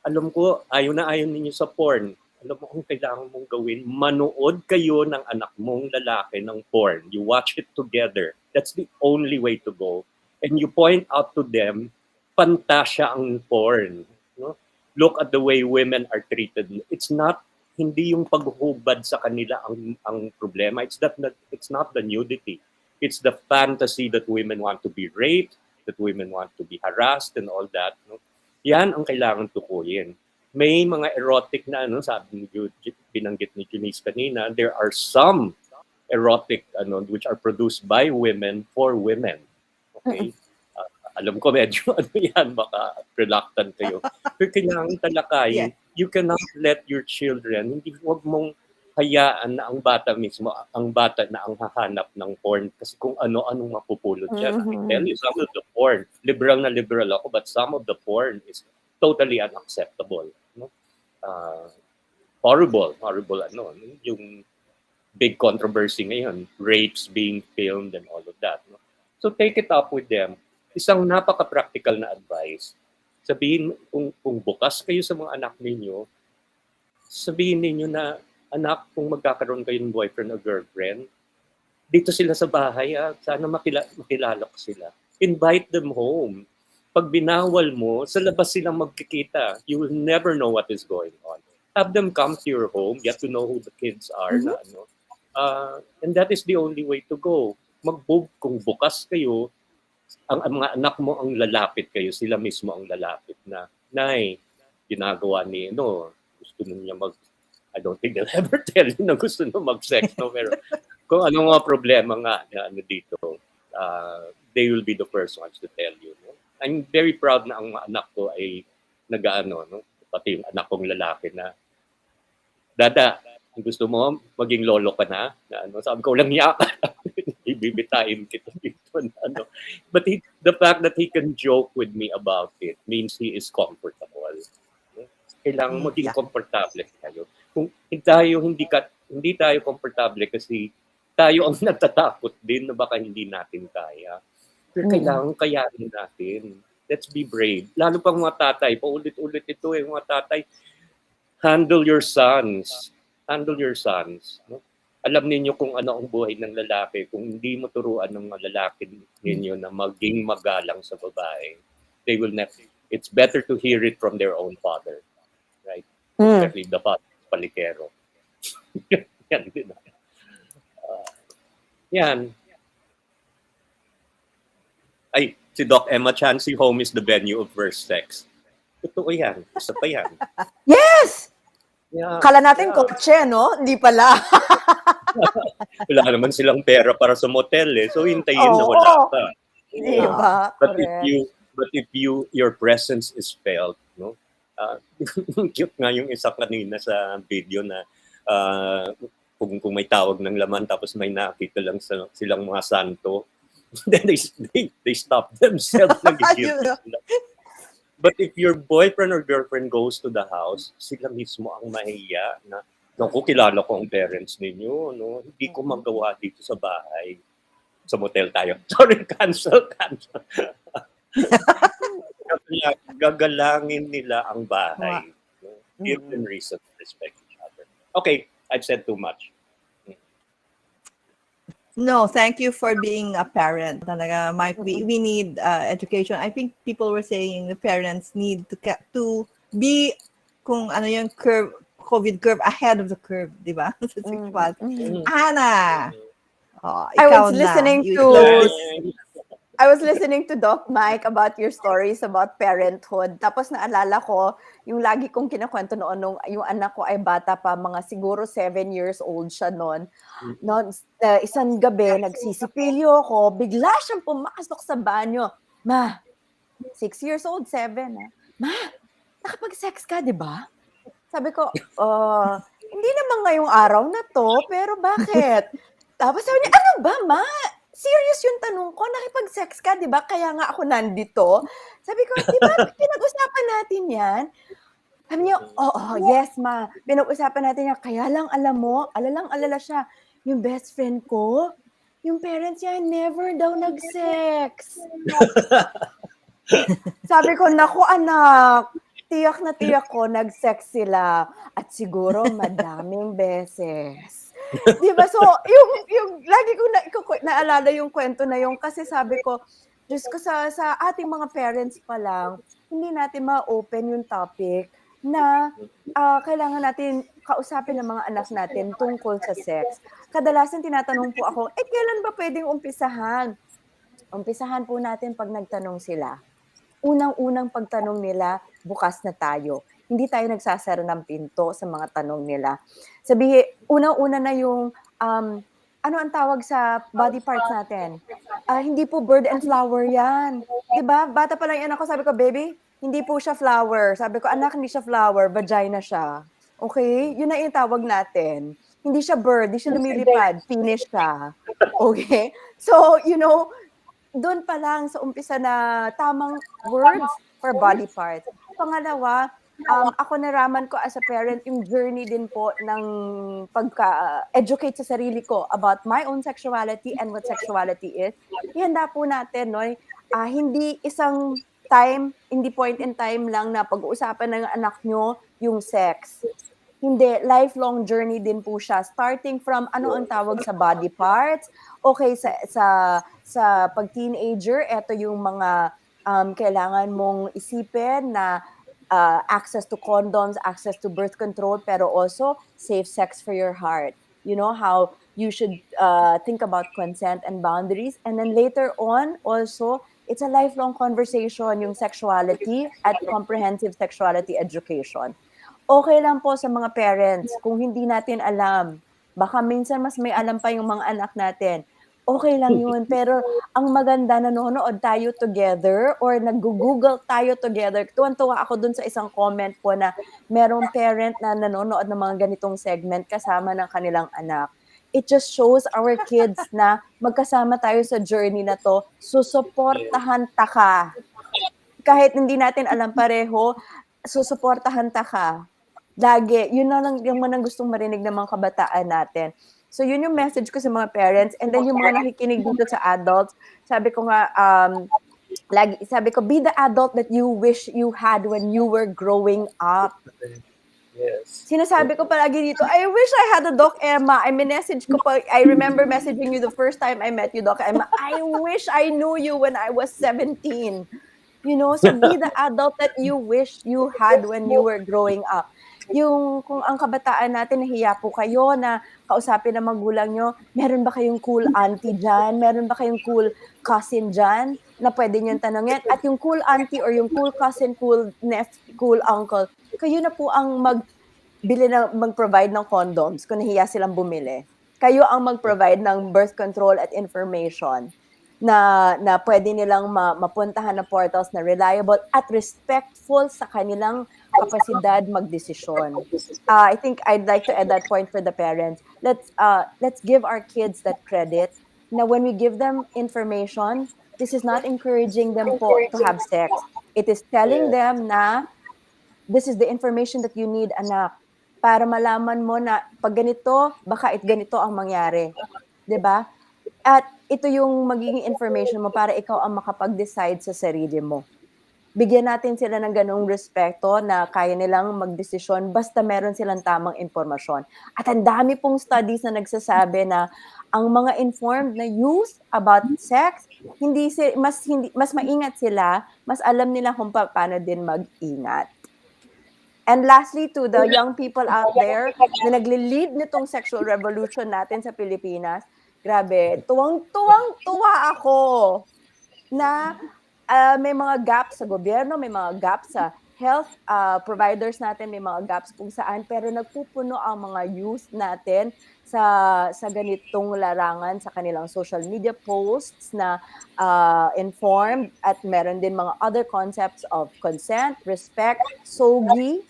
alam ko, ayaw ninyo sa porn. Alam mo kung kailangan mong gawin, manood kayo ng anak mong lalaki ng porn. You watch it together. That's the only way to go. And you point out to them, pantasya ang porn. No? Look at the way women are treated. It's not, hindi yung paghubad sa kanila ang problema. It's not the nudity. It's the fantasy that women want to be raped, that women want to be harassed and all that. No? Yan ang kailangan tukuyin. May mga erotic na, sabi ni binanggit ni Janice kanina, there are some erotic which are produced by women for women. Okay? Alam ko medyo yan, baka reluctant kayo. Pero kailangan talakayin, you cannot let your children, huwag mong hayaan na ang bata mismo, ang bata na ang hahanap ng porn kasi kung ano-anong mapupulot dyan. I tell you, some of the porn, liberal na liberal ako, but some of the porn is totally unacceptable. No? Horrible, yung big controversy ngayon, rapes being filmed and all of that. No? So take it up with them. Isang napaka-practical na advice. Sabihin, kung bukas kayo sa mga anak ninyo, sabihin ninyo na, anak, kung magkakaroon kayo ng boyfriend o girlfriend, dito sila sa bahay, sana makilala ko sila. Invite them home. Pag binawal mo, sa labas silang magkikita. You will never know what is going on. Have them come to your home, get to know who the kids are. And that is the only way to go. Kung bukas kayo, ang mga anak mo ang lalapit kayo, sila mismo ang lalapit na, Nay, ginagawa ni, gusto niya I don't think they'll ever tell you na gusto nyo mag-sex, pero kung ano mga problema nga dito, they will be the first ones to tell you. No? I'm very proud na ang mga anak ko ay pati yung anak kong lalaki na, Dada, gusto mo maging lolo ka na sabi ko, walang niya ka. Ibibitain kita dito. But the fact that he can joke with me about it means he is comfortable. Kailangan maging komportable tayo. Kung hindi tayo komportable kasi tayo ang natatakot din na baka hindi natin kaya. Pero kailangan kayanin natin. Let's be brave. Lalo pang mga tatay, paulit-ulit ito mga tatay, handle your sons. Handle your sons. No? Alam ninyo kung ano ang buhay ng lalaki. Kung hindi mo turuan ng mga lalaki ninyo na maging magalang sa babae, they will not. It's better to hear it from their own father. Right? Especially the father, palikero. Yan din. Yan. Ay, si Doc Emma Chan, si home is the venue of first sex. Totoo yan. Isa pa yan. Yes! Yeah. Kala natin kotse, no? Hindi pala. Wala naman silang pera para sa motel So hintayin na wala ka. Diba? But if your presence is felt, cute nga yung isa kanina sa video na kung may tawag ng laman tapos may nakita lang silang mga santo, then they stop themselves. But if your boyfriend or girlfriend goes to the house, sila mismo ang mahiya na, naku, kilala ko ang parents ninyo, hindi ko magawa dito sa bahay. Sa motel tayo. Sorry, cancel. Gagalangin nila ang bahay. Give them reason to respect each other. Okay, I've said too much. No, thank you for being a parent. Talaga, Mike, we need education. I think people were saying the parents need to be kung ano yung curve, COVID curve, ahead of the curve, di ba? Ana! I was listening to Doc Mike about your stories about parenthood. Tapos naalala ko, yung lagi kong kinakwento noon, nung yung anak ko ay bata pa, mga siguro 7 years old siya noon. Isang gabi, nagsisipilyo ko, bigla siyang pumasok sa banyo. Ma, 6 years old, 7. Ma, nakapag-sex ka, di ba? Sabi ko, hindi naman ngayong araw na to, pero bakit? Tapos sabi niya, ano ba, ma? Serious yung tanong ko, nakipag-sex ka, di ba? Kaya nga ako nandito. Sabi ko, di ba, pinag-usapan natin yan? Sabi niya, yes, ma. Pinag-usapan natin yan. Kaya lang, alam mo, alalang-alala siya. Yung best friend ko, yung parents niya, never daw nag-sex. Sabi ko, naku anak, tiyak na tiyak ko, nag-sex sila. At siguro, madaming beses. Diba? So, yung lagi ko naalala yung kwento na yung kasi sabi ko, Diyos ko, sa ating mga parents pa lang, hindi natin ma-open yung topic na kailangan natin kausapin ng mga anak natin tungkol sa sex. Kadalasan tinatanong po ako, kailan ba pwedeng umpisahan? Umpisahan po natin pag nagtanong sila. unang-unang pagtanong nila, bukas na tayo. Hindi tayo nagsasara ng pinto sa mga tanong nila. Unang-una na yung, ano ang tawag sa body parts natin? Hindi po bird and flower yan. 'Di ba? Bata pa lang yan ako, sabi ko, baby, hindi po siya flower. Sabi ko, anak, hindi siya flower, vagina siya. Okay? Yun na yung tawag natin. Hindi siya bird, hindi siya lumilipad, penis siya. Okay? So, doon pa lang sa umpisa na tamang words for body parts. Pangalawa, ako naraman ko as a parent yung journey din po ng pagka-educate sa sarili ko about my own sexuality and what sexuality is. Ihanda po natin, no? Hindi isang time, hindi point in time lang na pag-uusapan ng anak nyo yung sex. Hindi, lifelong journey din po siya. Starting from ano ang tawag sa body parts. Okay, sa pag-teenager, eto yung mga kailangan mong isipin na access to condoms, access to birth control, pero also safe sex for your heart. You know, how you should think about consent and boundaries. And then later on, also, it's a lifelong conversation, yung sexuality at comprehensive sexuality education. Okay lang po sa mga parents kung hindi natin alam. Baka minsan mas may alam pa yung mga anak natin. Okay lang yun. Pero ang maganda, nanonood tayo together or nag-google tayo together. Tuwan-tuwa ako dun sa isang comment po na merong parent na nanonood ng mga ganitong segment kasama ng kanilang anak. It just shows our kids na magkasama tayo sa journey na to. Susuportahan ta ka. Kahit hindi natin alam pareho, susuportahan ta ka. Lagi. Yun na lang yung mga gustong marinig ng mga kabataan natin. So yun yung message ko sa mga parents. And then yung mga nakikinig dito sa adults, sabi ko nga, sabi ko, be the adult that you wish you had when you were growing up. Yes. Sinasabi ko palagi dito, I wish I had a Doc Emma. I remember messaging you the first time I met you, Doc Emma. I wish I knew you when I was 17. So be the adult that you wish you had when you were growing up. Yung kung ang kabataan natin, nahiya po kayo na kausapin ng magulang nyo, meron ba kayong cool auntie dyan? Meron ba kayong cool cousin dyan na pwede nyo tanongin? At yung cool auntie or yung cool cousin, cool cool uncle, kayo na po ang mag-provide ng condoms kung nahiya silang bumili. Kayo ang mag-provide ng birth control at information na pwede nilang mapuntahan na portals na reliable at respectful sa kanilang kapasidad magdesisyon. I think I'd like to add that point for the parents. Let's give our kids that credit. Now, when we give them information, this is not encouraging them to have sex. It is telling them na this is the information that you need, anak, para malaman mo na pag ganito, baka ganito ang mangyari. 'Di ba? At ito yung magiging information mo para ikaw ang makapag-decide sa sarili mo. Bigyan natin sila ng ganong respeto na kaya nilang magdesisyon basta meron silang tamang impormasyon. At ang dami pong studies na nagsasabi na ang mga informed na youth about sex, mas maingat sila, mas alam nila kung paano din mag-ingat. And lastly, to the young people out there na nagli-lead nitong sexual revolution natin sa Pilipinas, grabe, tuwang-tuwa ako na may mga gaps sa gobyerno, may mga gaps sa health providers natin, may mga gaps kung saan, pero nagpupuno ang mga youth natin sa ganitong larangan sa kanilang social media posts na informed at meron din mga other concepts of consent, respect, sogi,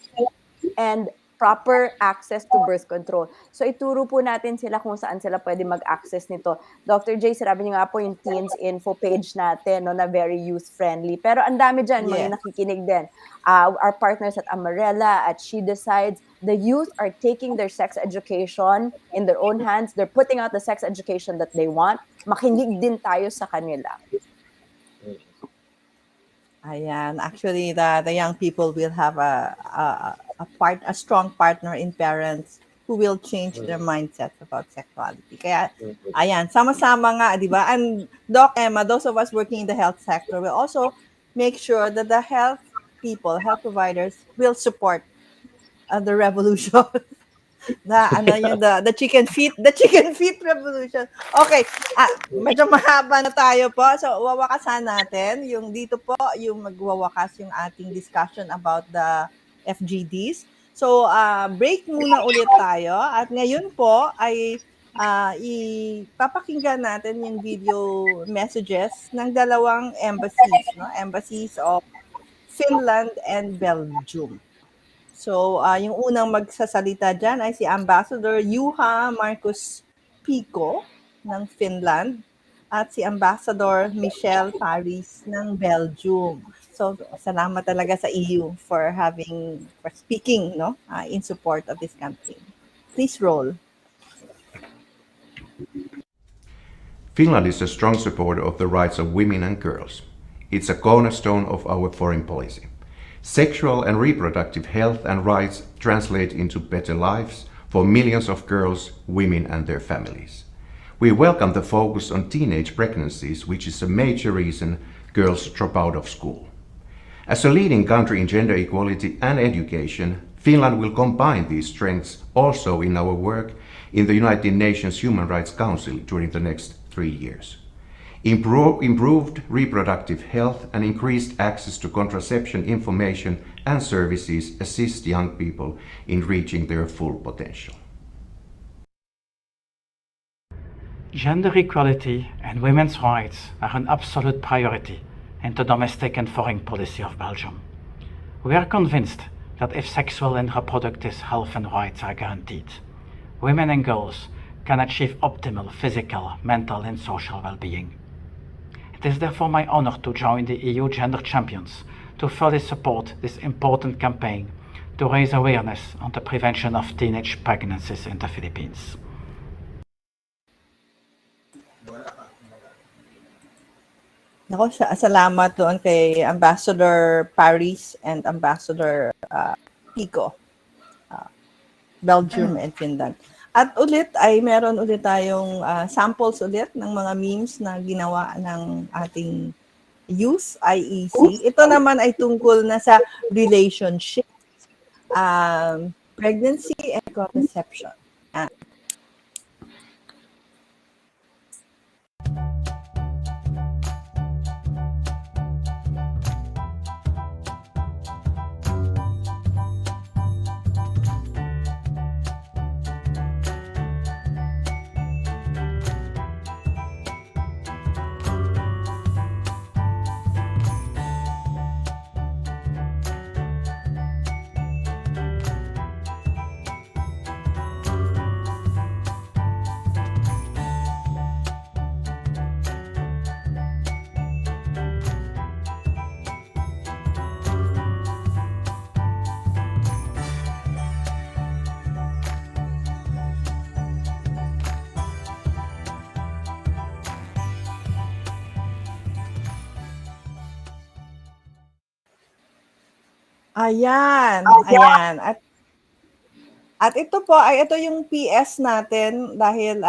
and proper access to birth control. So ituro po natin sila kung saan sila pwede mag-access nito. Dr. J, sinabi niyo nga po yung teens info page natin, no, na very youth-friendly. Pero ang dami dyan, mga nakikinig din. Our partners at Amarella, at She Decides, the youth are taking their sex education in their own hands. They're putting out the sex education that they want. Makinig din tayo sa kanila. Ayan, actually, the young people will have a strong partner in parents who will change their mindset about sexuality. Kaya, ayan, sama-sama nga, di ba? And Doc Emma, those of us working in the health sector will also make sure that the health people, health providers will support the revolution Na ano yung the chicken feet revolution. Okay, medyo mahaba na tayo po. So wawakasan natin yung dito po yung magwawakas yung ating discussion about the FGDs. So break muna ulit tayo at ngayon po ay ipapakinggan natin yung video messages ng dalawang embassies, no? Embassies of Finland and Belgium. So, yung unang magsasalita dyan ay si Ambassador Juha Markus Pico ng Finland at si Ambassador Michelle Paris ng Belgium. So, salamat talaga sa EU for speaking, no, in support of this campaign. Please roll. Finland is a strong supporter of the rights of women and girls. It's a cornerstone of our foreign policy. Sexual and reproductive health and rights translate into better lives for millions of girls, women and their families. We welcome the focus on teenage pregnancies, which is a major reason girls drop out of school. As a leading country in gender equality and education, Finland will combine these strengths also in our work in the United Nations Human Rights Council during the next 3 years. Improved reproductive health and increased access to contraception information and services assist young people in reaching their full potential. Gender equality and women's rights are an absolute priority in the domestic and foreign policy of Belgium. We are convinced that if sexual and reproductive health and rights are guaranteed, women and girls can achieve optimal physical, mental and social well-being. It is therefore my honor to join the EU Gender Champions to fully support this important campaign to raise awareness on the prevention of teenage pregnancies in the Philippines. Ako, salamat doon kay Ambassador Paris and Ambassador Pico, Belgium and Finland. At ulit ay meron ulit tayong samples ulit ng mga memes na ginawa ng ating youth IEC. Ito naman ay tungkol na sa relationship, pregnancy and contraception. Ayan. At ito po ito yung PS natin dahil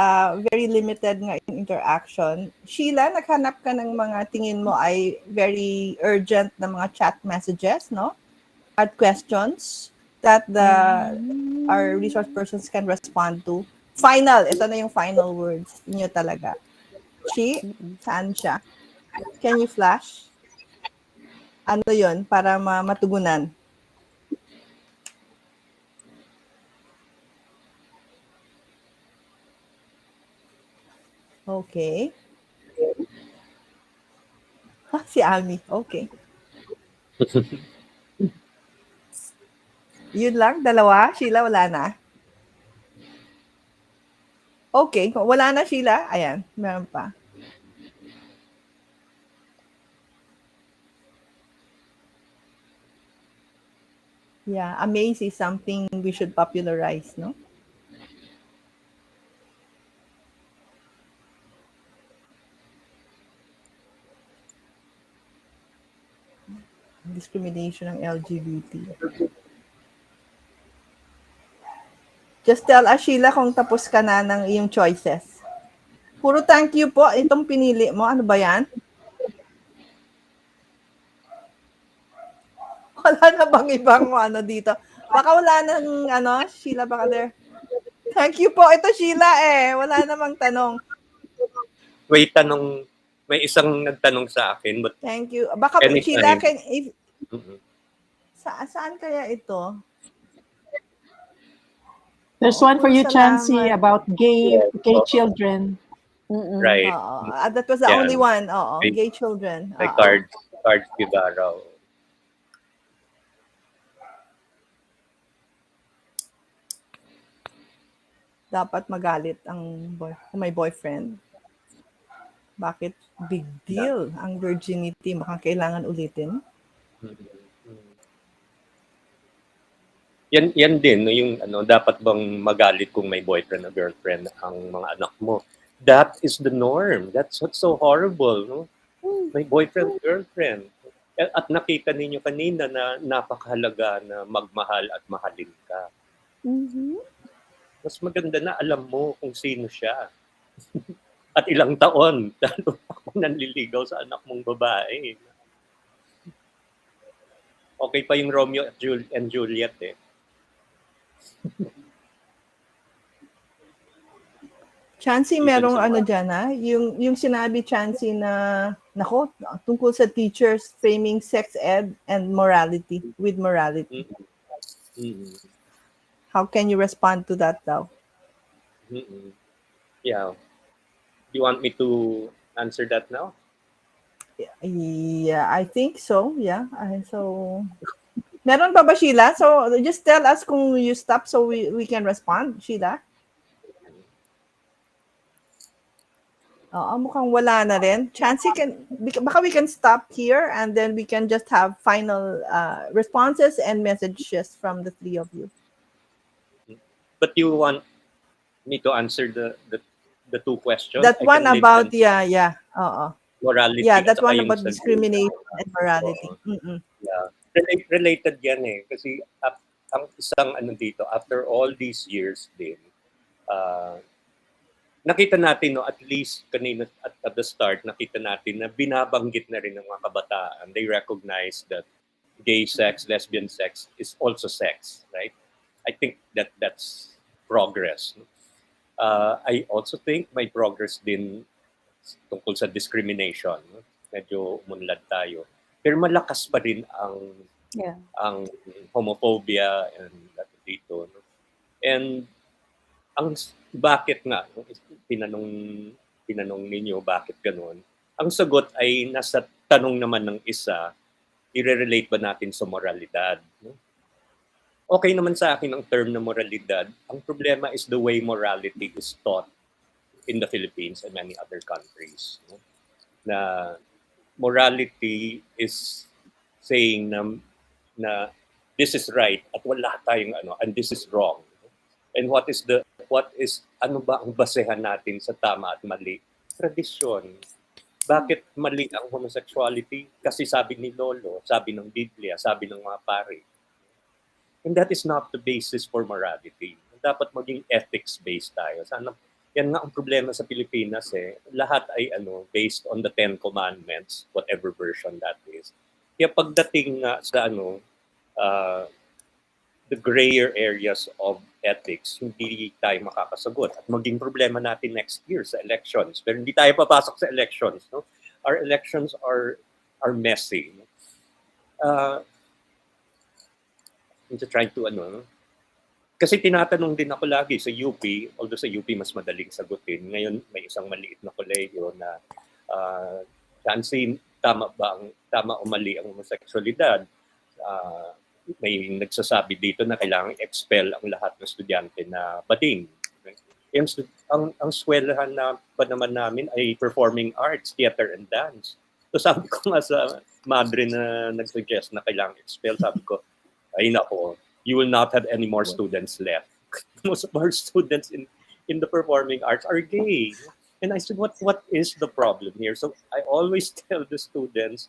very limited nga yung interaction. Sheila, naghanap ka ng mga tingin mo ay very urgent na mga chat messages, no? At questions that our resource persons can respond to. Ito na yung final words niyo talaga. Saan siya? Can you flash? Ano yun para matugunan? Okay. Si Ami. Okay. Yun lang? Dalawa? Sheila, wala na? Okay. Kung wala na, Sheila, ayan. Meron pa. Yeah, amaze is something we should popularize, no? Discrimination ng LGBT. Just tell us, Sheila, kung tapos ka na ng iyong choices. Puro thank you po. Itong pinili mo, ano ba yan? Wala na bang ibang ano dito? Baka wala nang Sheila, baka there. Thank you po. Ito Sheila wala namang tanong. May isang nagtanong sa akin, but Thank you. Baka Sheila, anytime. saan kaya ito? There's one for you, Chansey, Salamat. about gay children. Right. That was the Yeah. only one. Gay children. May cards Gibaraw. Dapat magalit kung may boyfriend. Bakit big deal ang virginity? Mukhang kailangan ulitin. Yan din, no, yung dapat bang magalit kung may boyfriend o girlfriend ang mga anak mo? That is the norm. That's what's so horrible, no? May boyfriend, girlfriend. At nakita ninyo kanina na napakahalaga na magmahal at mahalin ka. Mas maganda na alam mo kung sino siya. At ilang taon, lalo kung nanliligaw sa anak mong babae. Okay pa yung Romeo and Juliet Chansey, merong dyan yung sinabi Chansey na, nako, tungkol sa teachers framing sex ed and morality with morality. How can you respond to that daw? Yeah. You want me to answer that now? Yeah, I think so. Yeah. So, meron pa ba, Sheila? So, just tell us kung you stop so we can respond, Sheila. Mukhang wala na rin. Chansey, baka we can stop here and then we can just have final responses and messages from the three of you. But you want me to answer the two questions? That one about, morality. Yeah, that one about discrimination and morality. Yeah. Related yan kasi ang isang dito, after all these years din, nakita natin, at least kanina at the start, nakita natin na binabanggit na rin ng mga kabataan. They recognize that gay sex, lesbian sex is also sex, right? I think that's progress. I also think may progress din tungkol sa discrimination. Medyo umunlad tayo. Pero malakas pa rin ang homophobia and dito. And ang bakit nga, tinanong ninyo bakit ganun, ang sagot ay nasa tanong naman ng isa, i-relate ba natin sa moralidad? Okay naman sa akin ang term na moralidad. Ang problema is the way morality is taught in the Philippines and many other countries. Na morality is saying na this is right at wala tayong and this is wrong. And what is ano ba ang basehan natin sa tama at mali? Tradisyon. Bakit mali ang homosexuality? Kasi sabi ni Lolo, sabi ng Biblia, sabi ng mga pari. And that is not the basis for morality. Dapat maging ethics-based tayo. Yan nga ang problema sa Pilipinas Lahat ay based on the 10 Commandments, whatever version that is. Kaya pagdating nga sa the grayer areas of ethics, hindi tayo makakasagot. At maging problema natin next year sa elections. Pero hindi tayo papasok sa elections. No? Our elections are messy. I'm just trying to kasi tinatanong din ako lagi sa UP, although sa UP mas madaling sagutin. Ngayon may isang maliit na kolehiyo na tama o mali ang homosexualidad. May nagsasabi dito na kailangan expel ang lahat ng estudyante na bading. Ang eskwelahan na ba naman namin ay performing arts, theater and dance. So sabi ko nga sa madre na nag-suggest na kailangan expel, sabi ko, ay nako, you will not have any more students left. Most of our students in the performing arts are gay. And I said, what is the problem here? So I always tell the students,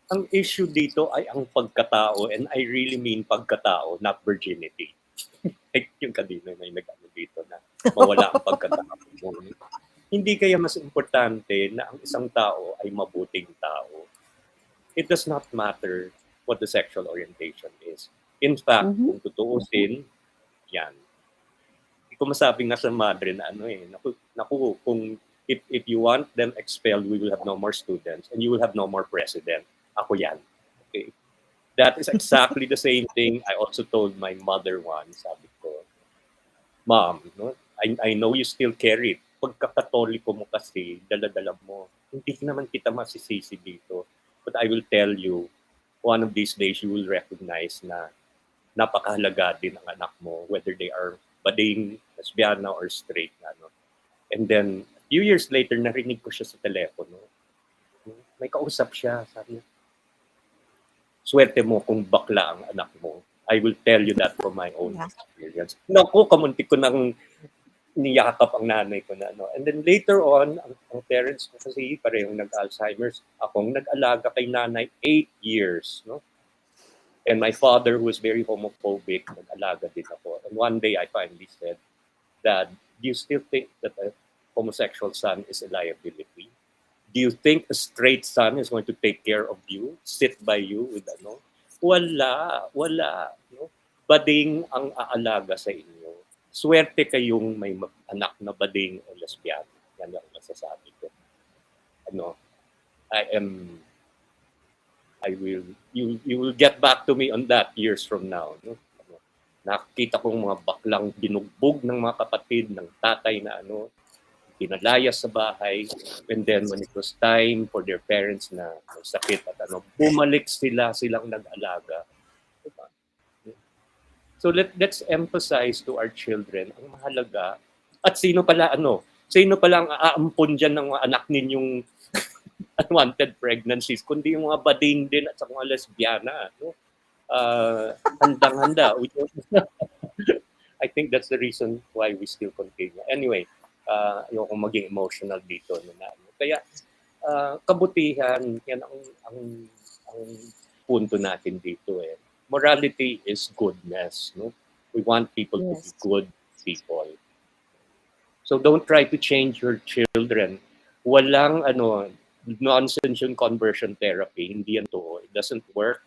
ang issue dito ay ang pagkatao, and I really mean pagkatao, not virginity. Like yung kanina may nag-ano dito na mawala ang pagkatao. Hindi kaya mas importante na ang isang tao ay mabuting tao. It does not matter what the sexual orientation is. In fact, kung tutuusin, yan. Kung masabi nga sa madre na naku, kung if you want them expelled, we will have no more students and you will have no more president. Ako yan. Okay? That is exactly the same thing I also told my mother once. Sabi ko, Mom, I know you still carry it. Pagkakatoliko mo kasi, dala-dala mo. Hindi naman kita masisisi dito. But I will tell you, one of these days you will recognize na napakahalaga din ang anak mo, whether they are bading, lesbiana, or straight. And then, a few years later, narinig ko siya sa telepono. May kausap siya, sabi niya, swerte mo kung bakla ang anak mo. I will tell you that from my own experience. Naku, kamuntik ko nang niyakap ang nanay ko na. And then later on, ang parents ko kasi parehong nag-Alzheimer's. Akong nag-alaga kay nanay 8 years. And my father was very homophobic. Nag-alaga din ako. And one day I finally said, Dad, do you still think that a homosexual son is a liability? Do you think a straight son is going to take care of you, sit by you with Wala. Bading ang aalaga sa inyo. Swerte kayong may anak na bading o lesbiana. Yan ang masasabi ko. You will get back to me on that years from now. Nakikita kong mga baklang binugbog ng mga kapatid, ng tatay na pinalayas sa bahay, and then when it was time for their parents na sakit at bumalik silang nag-alaga. Diba? So let's emphasize to our children ang mahalaga at sino pala ang aampon dyan ng mga anak ninyong unwanted pregnancies, kundi yung mga bading din at sa mga lesbiana. Handang-handa. I think that's the reason why we still continue. Anyway, ayoko maging emotional dito. Kaya, kabutihan, yan ang punto natin dito. Morality is goodness. We want people to be good people. So don't try to change your children. Walang nonsense yung conversion therapy. Hindi yan to. It doesn't work.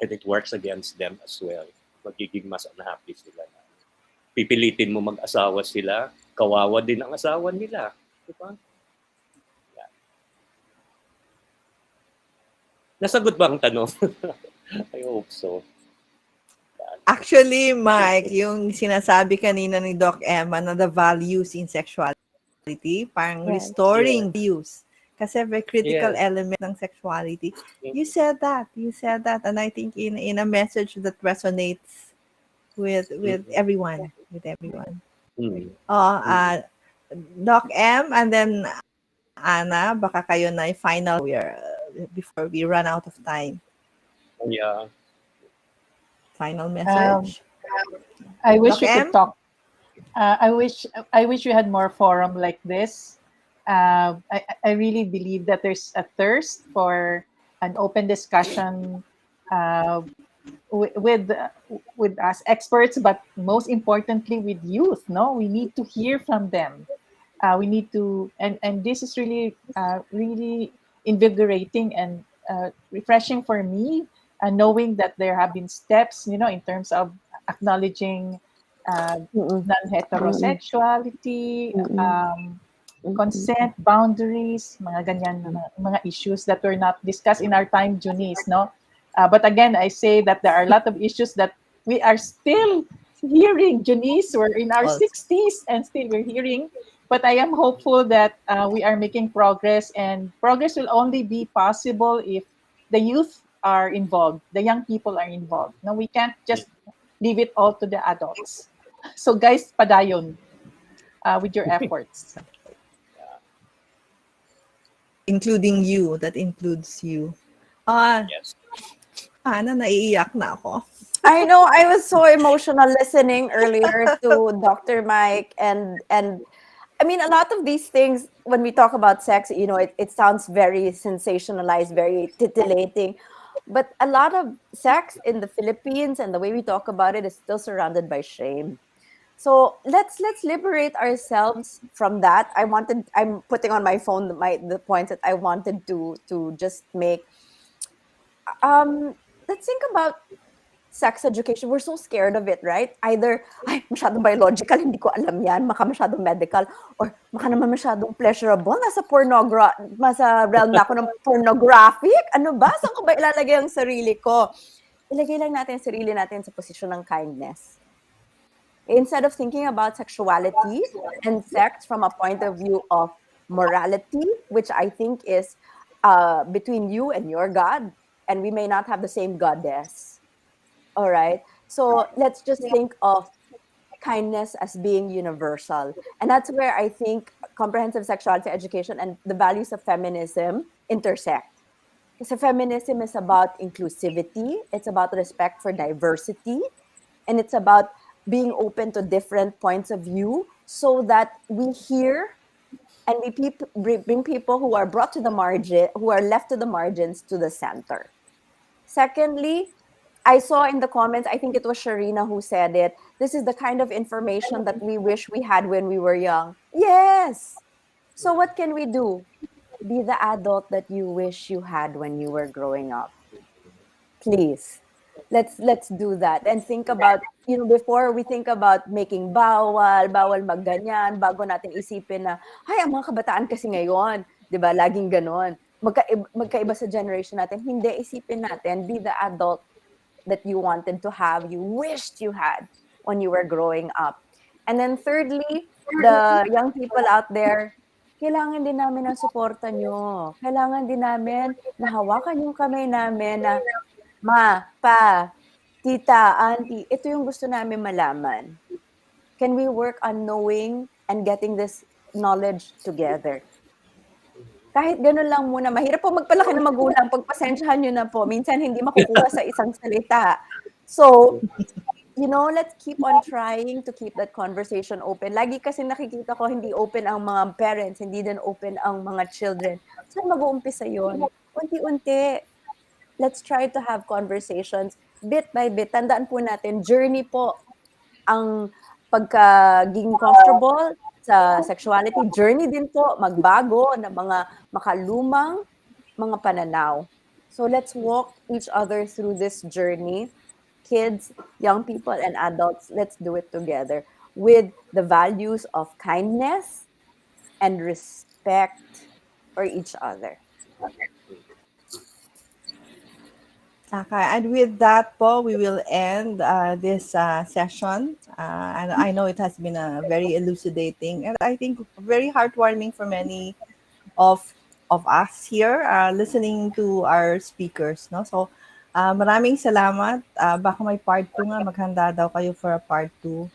And it works against them as well. Magiging mas unhappy sila. Pipilitin mo mag-asawa sila, kawawa din ang asawa nila. Diba? Yeah. Nasagot ba ang tanong? I hope so. Actually, Mike, yung sinasabi kanina ni Doc Emma na the values in sexuality, parang restoring views. Kasi very critical element ng sexuality. You said that. And I think in a message that resonates with everyone. Doc M, and then Anna, baka kayo na final before we run out of time. Yeah. Final message. I wish Doc we could M? talk. I wish we had more forum like this. I really believe that there's a thirst for an open discussion with us experts, but most importantly with youth. We need to hear from them. We need to, and this is really really invigorating and refreshing for me, knowing that there have been steps, in terms of acknowledging non-heterosexuality, consent, boundaries, mga ganyan, mga issues that were not discussed in our time, Junice, but again, I say that there are a lot of issues that we are still hearing, Junice. We're in our 60s and still we're hearing. But I am hopeful that we are making progress, and progress will only be possible if the youth are involved, the young people are involved. No, we can't just leave it all to the adults. So guys, padayon with your efforts. Including you, that includes you. Yes. Ana, naiiyak na ako. I know, I was so emotional listening earlier to Dr. Mike, and I mean, a lot of these things, when we talk about sex, it sounds very sensationalized, very titillating, but a lot of sex in the Philippines and the way we talk about it is still surrounded by shame. So let's liberate ourselves from that. I'm putting on my phone the points that I wanted to just make. Let's think about sex education, we're so scared of it, right? Either, ay, masyadong biological, hindi ko alam yan, maka masyadong medical, or maka naman masyadong pleasurable, nasa realm na ako ng pornographic, ano ba? Saan ko ba ilalagay ang sarili ko? Ilagay lang natin ang sarili natin sa posisyon ng kindness. Instead of thinking about sexuality and sex from a point of view of morality, which I think is between you and your God, and we may not have the same goddess. All right. So let's just think of kindness as being universal. And that's where I think comprehensive sexuality education and the values of feminism intersect. Because feminism is about inclusivity, it's about respect for diversity, and it's about being open to different points of view so that we hear and we bring people who are brought to the margin, who are left to the margins, to the center. Secondly, I saw in the comments, I think it was Sharina who said it, this is the kind of information that we wish we had when we were young. Yes! So what can we do? Be the adult that you wish you had when you were growing up. Please, let's do that and think about, before we think about making bawal magganyan, bago natin isipin na, ay, ang mga kabataan kasi ngayon, di ba, laging ganon. Magkaiba sa generation natin. Hindi, isipin natin, be the adult that you wanted to have, you wished you had when you were growing up. And then thirdly, the young people out there, kailangan din namin ng suporta nyo. Kailangan din namin na hawakan yung kamay namin na, ma, pa, tita, auntie, ito yung gusto namin malaman. Can we work on knowing and getting this knowledge together? Kahit ganun lang muna, mahirap po magpalaki ng magulang, pagpasensyahan nyo na po. Minsan hindi makukuha sa isang salita. So, let's keep on trying to keep that conversation open. Lagi kasi nakikita ko, hindi open ang mga parents, hindi din open ang mga children. Saan mag-uumpisa yun? Unti-unti. Let's try to have conversations bit by bit. Tandaan po natin, journey po ang pagkaging comfortable sa sexuality. Journey din po magbago ng mga makalumang mga pananaw. So let's walk each other through this journey. Kids, young people, and adults, let's do it together with the values of kindness and respect for each other. Okay, and with that po, we will end this session. And I know it has been a very elucidating and I think very heartwarming for many of us here listening to our speakers. No, so maraming salamat. Baka may part 2 nga, maghanda daw kayo for a part 2.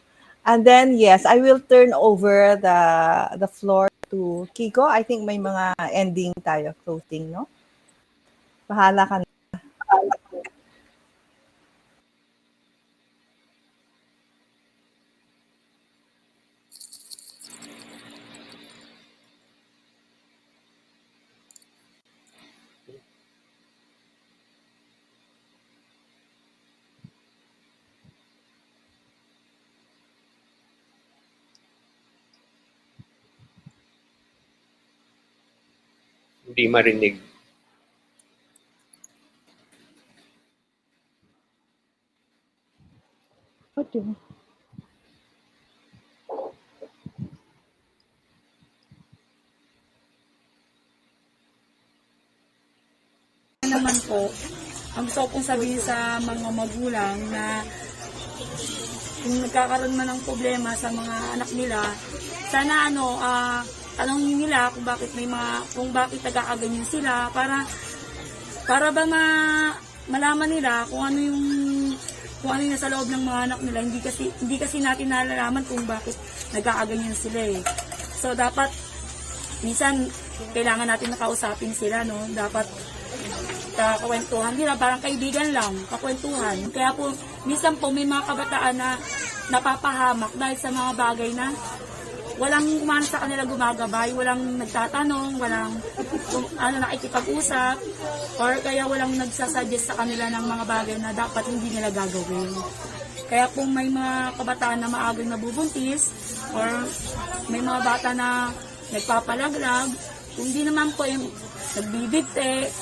And then yes, I will turn over the floor to Kiko. I think may mga ending tayo, closing, no? Bahala ka na. Hindi marinig. Okay. Naman po, ang gusto kong sabihin sa mga magulang na kung nagkakaroon man ng problema sa mga anak nila, sana tanongin nila kung bakit nagkakaganyan sila para ba malaman nila kung ano yung nasa loob ng mga anak nila. Hindi kasi natin nalalaman kung bakit nagkakaganyan sila eh. So dapat minsan kailangan natin nakausapin sila, no? Dapat kakwentuhan nila, parang kaibigan lang, kakwentuhan. Kaya po minsan po may mga kabataan na napapahamak dahil sa mga bagay na walang umano sa kanila gumagabay, walang nagtatanong, walang nakikipag-usap, or kaya walang nagsasuggest sa kanila ng mga bagay na dapat hindi nila gagawin. Kaya po may mga kabataan na maagang nabubuntis, or may mga bata na nagpapalaglag, kung hindi naman po yung nagbibigte,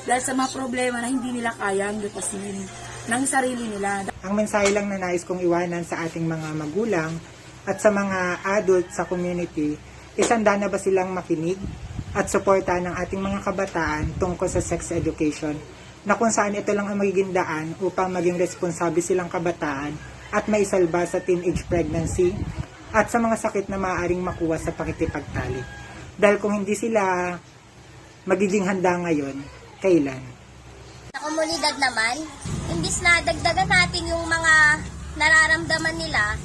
dahil sa mga problema na hindi nila kayang lutasin. ng sarili nila. Ang mensahe lang na nais kong iwanan sa ating mga magulang at sa mga adult sa community is handa na ba silang makinig at suportahan ng ating mga kabataan tungkol sa sex education na kung saan ito lang ang magiging daan upang maging responsable silang kabataan at maisalba sa teenage pregnancy at sa mga sakit na maaaring makuha sa pakikipagtalik. Dahil kung hindi sila magiging handa ngayon, kailan? Sa komunidad naman, imbis na dagdagan natin yung mga nararamdaman nila,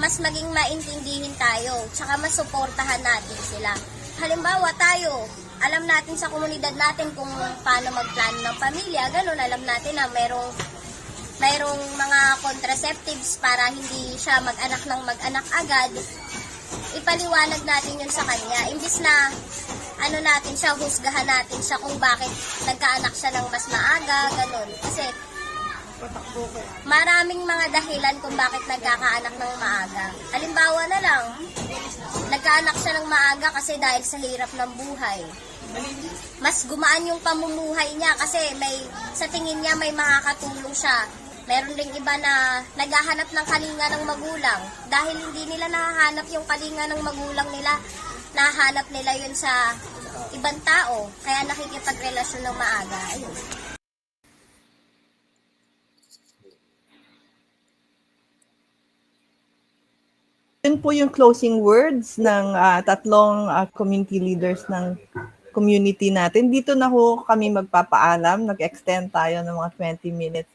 mas maging maintindihin tayo, tsaka mas suportahan natin sila. Halimbawa tayo, alam natin sa komunidad natin kung paano magplano ng pamilya, ganun, alam natin na mayroong mga contraceptives para hindi siya mag-anak ng mag-anak agad. Ipaliwanag natin yun sa kanya. Imbis na natin siya, husgahan natin siya kung bakit nagkaanak siya ng mas maaga, ganun. Kasi maraming mga dahilan kung bakit nagkakaanak ng maaga. Halimbawa na lang, nagkaanak siya ng maaga kasi dahil sa hirap ng buhay. Mas gumaan yung pamumuhay niya kasi sa tingin niya may makakatulong siya. Meron ding iba na naghahanap ng kalinga ng magulang. Dahil hindi nila nahahanap yung kalinga ng magulang nila, nahanap nila yun sa ibang tao. Kaya nakikipagrelasyon ng maaga. Ayun. Yun po yung closing words ng tatlong community leaders ng community natin. Dito na ho kami magpapaalam. Nag-extend tayo ng mga 20 minutes.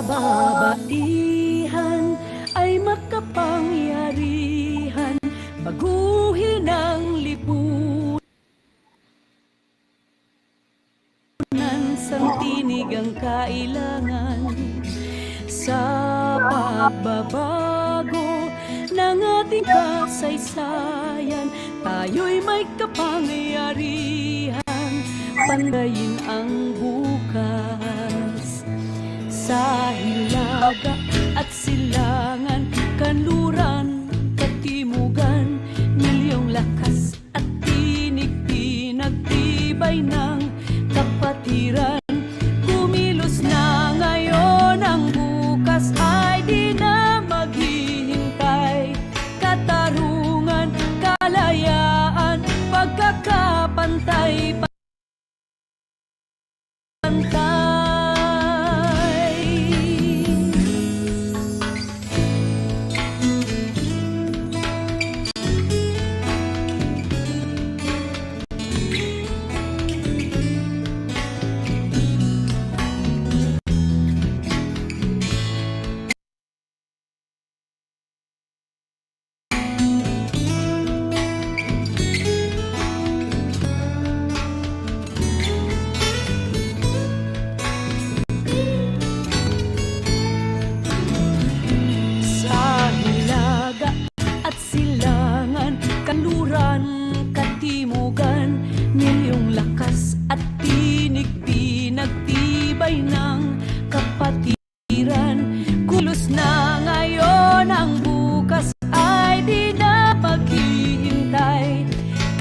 Kababaihan ay makapangyarihan, baguhin ang lipunan, sang tinig ang kailangan sa pagbabago ng ating kasaysayan. Tayo'y may kapangyarihan, pandayin ang bukas. Sa hilaga at silangan, kanluran, katimugan, milyong lakas at tinig, pinagtibay ng kapatiran. Kumilos na ngayon, ang bukas ay di na maghihintay. Katarungan, kalayaan, pagkakapantay, pantay.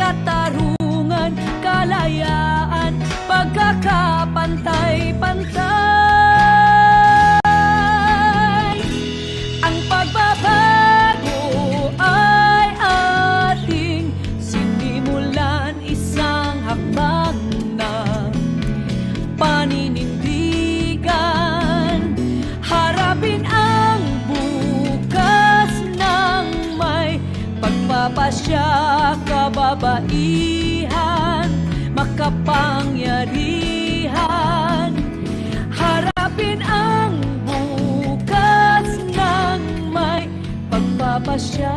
Katarungan, kalayaan, pagkakapantay-pantay. Ang pagbabago ay ating sinimulan, isang hakbang na paninindigan. Harapin ang bukas ng may pagpapasya, kababaihan, makapangyarihan. Harapin ang nagpapasya.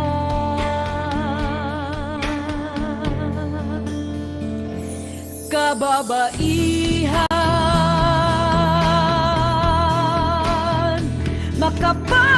Kababaihan, makapal